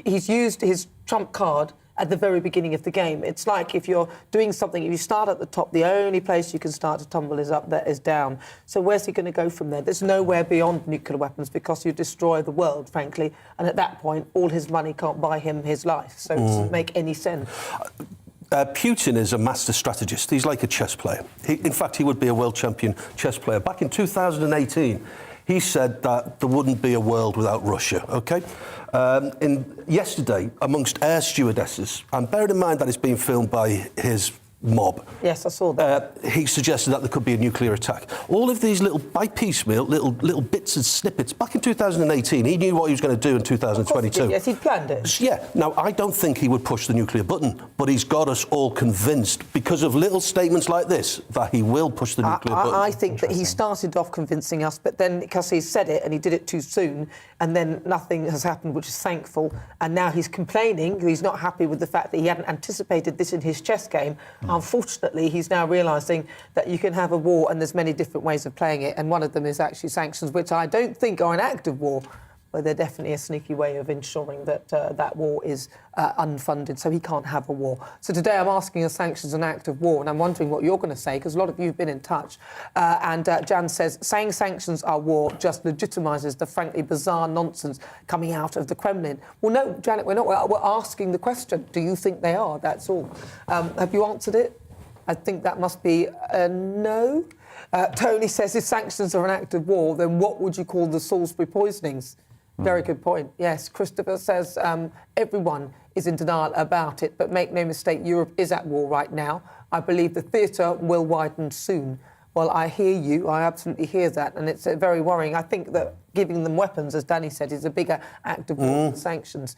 he's used his trump card at the very beginning of the game. It's like if you're doing something, if you start at the top, the only place you can start to tumble is up, that is down. So where's he going to go from there? There's nowhere beyond nuclear weapons, because you destroy the world, frankly. And at that point, all his money can't buy him his life. So it doesn't make any sense. Putin is a master strategist. He's like a chess player. In fact, he would be a world champion chess player. Back in 2018, he said that there wouldn't be a world without Russia, OK? Yesterday, amongst air stewardesses, and bearing in mind that it's being filmed by his mob. Yes, I saw that. He suggested that there could be a nuclear attack. All of these by piecemeal, little bits and snippets. Back in 2018, he knew what he was going to do in 2022. Yes, he'd planned it. Yeah. Now, I don't think he would push the nuclear button, but he's got us all convinced, because of little statements like this, that he will push the nuclear button. I think that he started off convincing us, but then because he said it and he did it too soon, and then nothing has happened, which is thankful, and now he's complaining. He's not happy with the fact that he hadn't anticipated this in his chess game. Unfortunately, he's now realising that you can have a war and there's many different ways of playing it, and one of them is actually sanctions, which I don't think are an act of war, but they're definitely a sneaky way of ensuring that that war is unfunded, so he can't have a war. So today I'm asking, are sanctions an act of war? And I'm wondering what you're going to say, because a lot of you have been in touch. And Jan says, saying sanctions are war just legitimises the frankly bizarre nonsense coming out of the Kremlin. Well, no, Janet, we're not. We're asking the question, do you think they are? That's all. Have you answered it? I think that must be a no. Tony says, if sanctions are an act of war, then what would you call the Salisbury poisonings? Very good point. Yes, Christopher says everyone is in denial about it, but make no mistake, Europe is at war right now. I believe the theatre will widen soon. Well, I hear you. I absolutely hear that, and it's very worrying. I think that giving them weapons, as Danny said, is a bigger act of war than sanctions.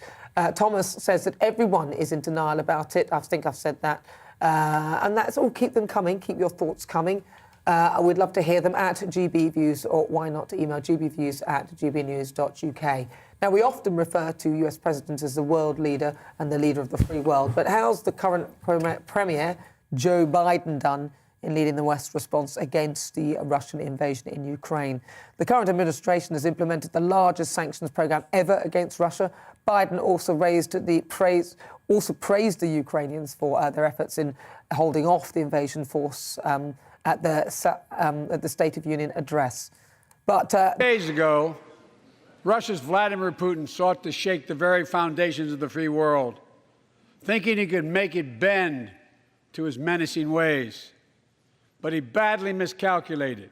Thomas says that everyone is in denial about it. I think I've said that. And that's all. Keep them coming. Keep your thoughts coming. We'd love to hear them at GBViews, or why not to email gbviews@gbnews.uk. Now, we often refer to US President as the world leader and the leader of the free world, but how's the current Premier, Joe Biden, done in leading the West's response against the Russian invasion in Ukraine? The current administration has implemented the largest sanctions program ever against Russia. Biden also praised the Ukrainians for their efforts in holding off the invasion force at the State of Union address. But days ago, Russia's Vladimir Putin sought to shake the very foundations of the free world, thinking he could make it bend to his menacing ways. But he badly miscalculated.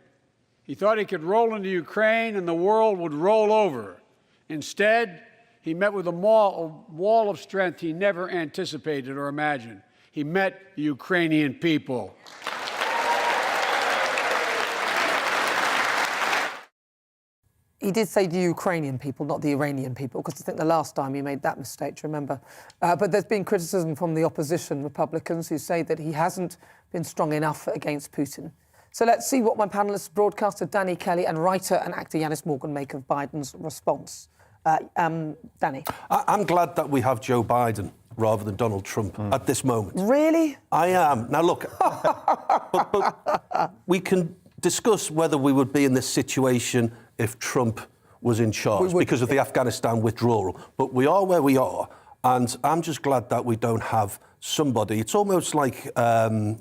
He thought he could roll into Ukraine and the world would roll over. Instead, he met with a wall of strength he never anticipated or imagined. He met the Ukrainian people. he did say the Ukrainian people, not the Iranian people, because I think the last time he made that mistake, do you remember? But there's been criticism from the opposition Republicans who say that he hasn't been strong enough against Putin. So let's see what my panellists, broadcaster Danny Kelly and writer and actor Yanis Morgan, make of Biden's response. Danny? I'm glad that we have Joe Biden rather than Donald Trump at this moment. Really? I am. Now, look, but we can discuss whether we would be in this situation if Trump was in charge because of the Afghanistan withdrawal. But we are where we are, and I'm just glad that we don't have somebody. It's almost like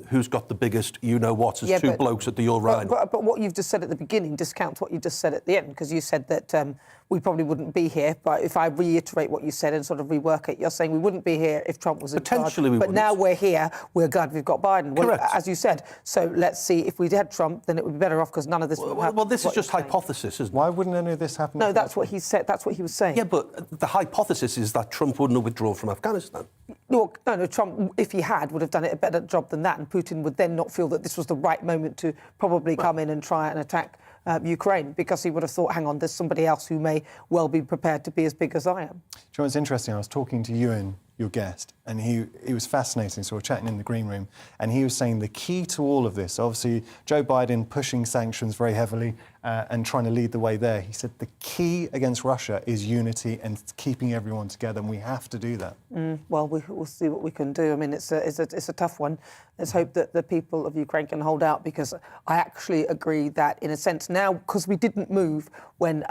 who's got the biggest you-know-what as two blokes at the All-Rhino. But what you've just said at the beginning discounts what you just said at the end, because you said that we probably wouldn't be here. But if I reiterate what you said and sort of rework it, you're saying we wouldn't be here if Trump was in charge. Potentially we wouldn't. But now we're here, we're glad we've got Biden. Well, Correct. As you said. So let's see, if we had Trump, then it would be better off because none of this would happen. Well, this is just hypothesis, isn't it? Why wouldn't any of this happen? No, that's what he said. That's what he was saying. Yeah, but the hypothesis is that Trump wouldn't have withdrawn from Afghanistan. Look, no, Trump, if he had, would have done it a better job than that, and Putin would then not feel that this was the right moment to probably come in and try and attack Ukraine, because he would have thought, hang on, there's somebody else who may well be prepared to be as big as I am. Do you know what's interesting? I was talking to Ewan, your guest, and he was fascinating. So we're chatting in the green room, and he was saying the key to all of this, obviously Joe Biden pushing sanctions very heavily and trying to lead the way there. He said the key against Russia is unity and keeping everyone together, and we have to do that. Well, we'll see what we can do. I mean, it's a tough one. Let's hope that the people of Ukraine can hold out, because I actually agree that, in a sense, now, because we didn't move when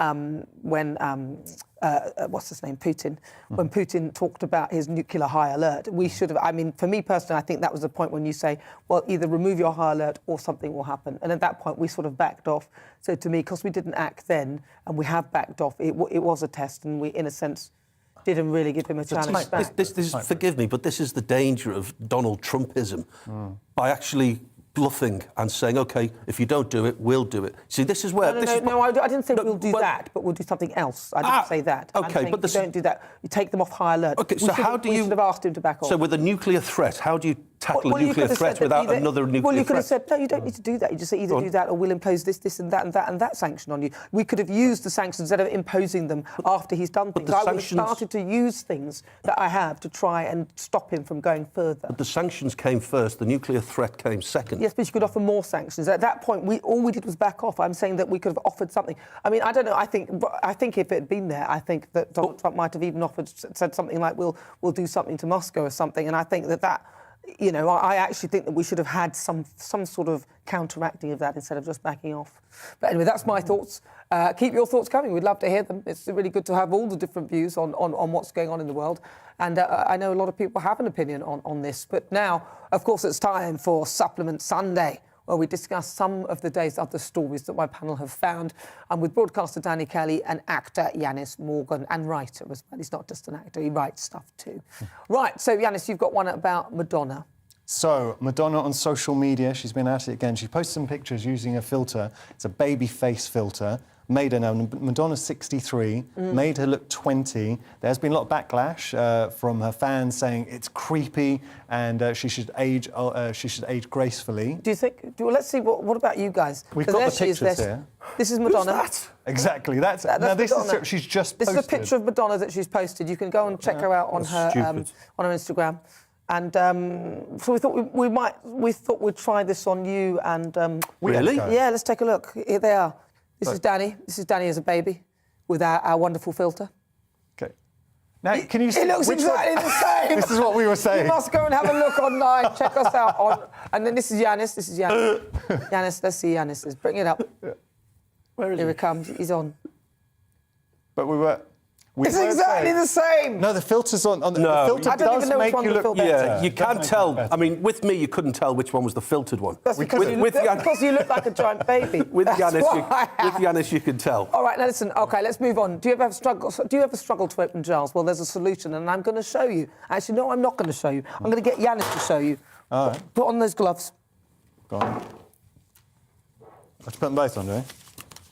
what's his name, Putin, when Putin talked about his nuclear high alert, we should have, I mean, for me personally, I think that was the point when you say, well, either remove your high alert or something will happen. And at that point, we sort of backed off. So to me, because we didn't act then, and we have backed off, it was a test, and we, in a sense, didn't really give him a challenge back. Forgive me, but this is the danger of Donald Trumpism, by actually bluffing and saying, OK, if you don't do it, we'll do it. See, this is where... No, I didn't say we'll do that, but we'll do something else. I didn't say that. OK, but if you don't do that, you take them off high alert. OK, so how do you... We should have asked him to back off. So with a nuclear threat, how do you tackle a nuclear threat without another nuclear threat? Well, you could have said, no, you don't need to do that. You just say either do that or we'll impose this and that and that and that sanction on you. We could have used the sanctions instead of imposing them after he's done things. I would have started to use things that I have to try and stop him from going further. But the sanctions came first, the nuclear threat came second. Yes, but you could offer more sanctions. At that point, all we did was back off. I'm saying that we could have offered something. I mean, I don't know. I think if it had been there, I think that Donald Trump might have even said something like, we'll do something to Moscow or something. And I think that you know, I actually think that we should have had some sort of counteracting of that instead of just backing off. But anyway, that's my thoughts. Keep your thoughts coming. We'd love to hear them. It's really good to have all the different views on what's going on in the world. And I know a lot of people have an opinion on this. But now, of course, it's time for Supplement Sunday, where we discuss some of the day's other stories that my panel have found. I'm with broadcaster Danny Kelly and actor Yanis Morgan, and writer as well. He's not just an actor, he writes stuff too. Right, so Yanis, you've got one about Madonna. So, Madonna on social media, she's been at it again. She posted some pictures using a filter. It's a baby face filter made her now. Madonna's 63, made her look 20. There's been a lot of backlash from her fans saying it's creepy and she should age gracefully. Do you think? Well, let's see. What about you guys? We've got the pictures here. This is Madonna. Who's that? Exactly. That's now this Madonna. is she's just posted. This is a picture of Madonna that she's posted. You can go and check her out on her Instagram. And so we thought we'd try this on you. And really? Yeah. Let's take a look. Here they are. This is Danny. This is Danny as a baby with our wonderful filter. Okay. Now, can you see? It looks exactly the same. This is what we were saying. You must go and have a look online. Check us out on. And then this is Yanis. This is Yanis. Yanis. Let's see Yanis. Let's bring it up. Where is Here he comes. He's on. But it's exactly the same. No, the filter's on. The No. filter I don't does even know which make one you the look filter better. Yeah, you can't tell. I mean, with me, you couldn't tell which one was the filtered one. That's because you look like a giant baby. With Yanis, you can tell. All right, now listen. Okay, let's move on. Do you ever struggle to open jars? Well, there's a solution, and I'm going to show you. Actually, no, I'm not going to show you. I'm going to get Yanis to show you. All right. Put on those gloves. Go on. I have to put them both on, do I?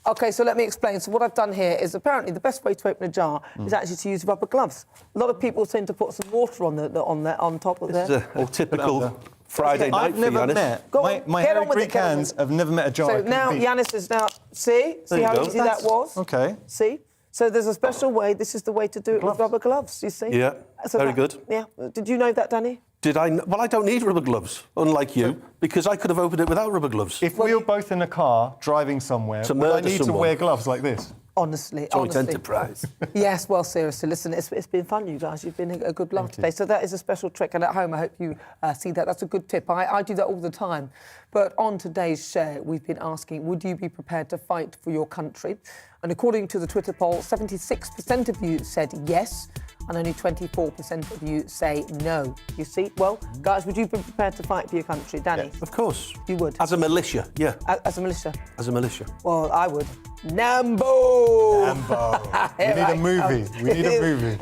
OK, so let me explain. So what I've done here is apparently the best way to open a jar is actually to use rubber gloves. A lot of people tend to put some water on top of there. This is a typical Friday night I've never for Yanis. met. Go on, My get hairy on with Greek it, hands have never met a jar. So now Yanis is now... See you how go. easy that was? Okay. See? So there's a special way. This is the way to do it with rubber gloves, you see? Yeah, So very good. Yeah. Did you know that, Danny? Did I? Well, I don't need rubber gloves, unlike you, because I could have opened it without rubber gloves. If we were both in a car driving somewhere, To would I murder need to someone. wear gloves like this? Honestly. Joint enterprise. Yes, well, seriously, listen, it's been fun, you guys. You've been a good laugh today. So that is a special trick, and at home, I hope you see that. That's a good tip. I do that all the time. But on today's show, we've been asking, would you be prepared to fight for your country? And according to the Twitter poll, 76% of you said yes, and only 24% of you say no. You see? Well, guys, would you be prepared to fight for your country? Danny? Of course. You would? As a militia, yeah. As a militia? As a militia. Well, I would. Nambo! Nambo. We need a movie. We need a movie.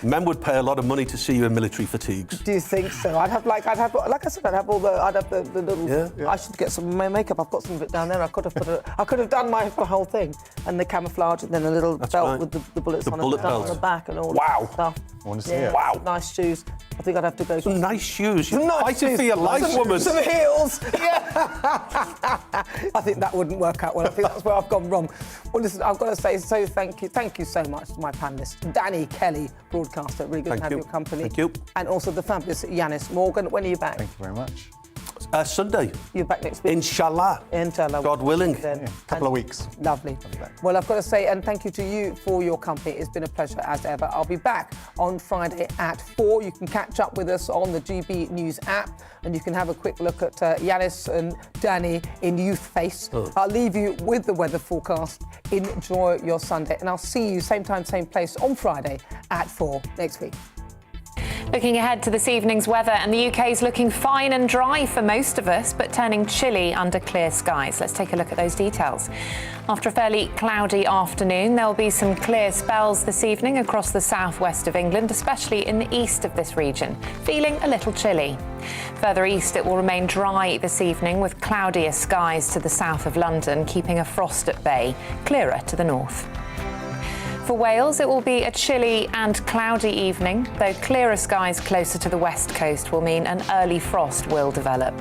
Men would pay a lot of money to see you in military fatigues. Do you think so? I'd have like I said, I'd have the little. Yeah. I should get some of my makeup. I've got some of it down there. I could have done my whole thing, and the camouflage, and then a little belt with the bullets on the back and all that stuff. I want to see it. Wow. Nice shoes. I think I'd have to go. Some nice shoes. You're nice fighting for your life, woman. Some heels. Yeah. I think that wouldn't work out well. I think that's where I've gone wrong. Well, listen, I've got to say, so thank you so much to my panellists. Danny Kelly, broadcaster, really good to have your company. Thank you. And also the fabulous Yanis Morgan. When are you back? Thank you very much. Sunday. You're back next week? Inshallah. Inshallah. God willing. A couple of weeks. Lovely. Well, I've got to say, and thank you to you for your company. It's been a pleasure as ever. I'll be back on Friday at 4. You can catch up with us on the GB News app, and you can have a quick look at Yanis and Danny in youth face. I'll leave you with the weather forecast. Enjoy your Sunday, and I'll see you same time, same place on Friday at 4 next week. Looking ahead to this evening's weather, and the UK's looking fine and dry for most of us, but turning chilly under clear skies. Let's take a look at those details. After a fairly cloudy afternoon, there'll be some clear spells this evening across the southwest of England, especially in the east of this region, feeling a little chilly. Further east, it will remain dry this evening with cloudier skies to the south of London, keeping a frost at bay, clearer to the north. For Wales, it will be a chilly and cloudy evening, though clearer skies closer to the west coast will mean an early frost will develop.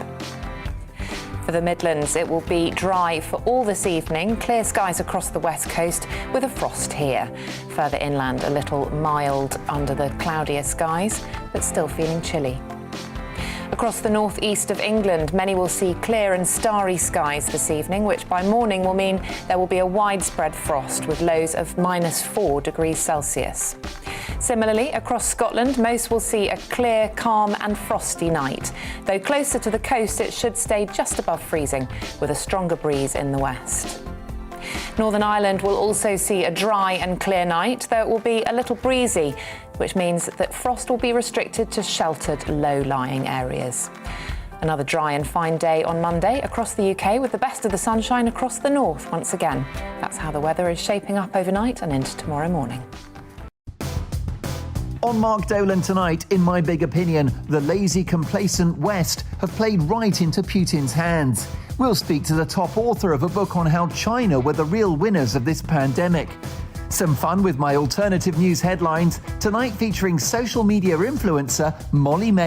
For the Midlands, it will be dry for all this evening, clear skies across the west coast with a frost here. Further inland, a little mild under the cloudier skies, but still feeling chilly. Across the northeast of England, many will see clear and starry skies this evening, which by morning will mean there will be a widespread frost with lows of -4 degrees Celsius. Similarly, across Scotland, most will see a clear, calm and frosty night, though closer to the coast it should stay just above freezing with a stronger breeze in the west. Northern Ireland will also see a dry and clear night, though it will be a little breezy, which means that frost will be restricted to sheltered, low-lying areas. Another dry and fine day on Monday across the UK, with the best of the sunshine across the north once again. That's how the weather is shaping up overnight and into tomorrow morning. On Mark Dolan tonight, in my big opinion, the lazy, complacent West have played right into Putin's hands. We'll speak to the top author of a book on how China were the real winners of this pandemic. Some fun with my alternative news headlines, tonight featuring social media influencer Molly May.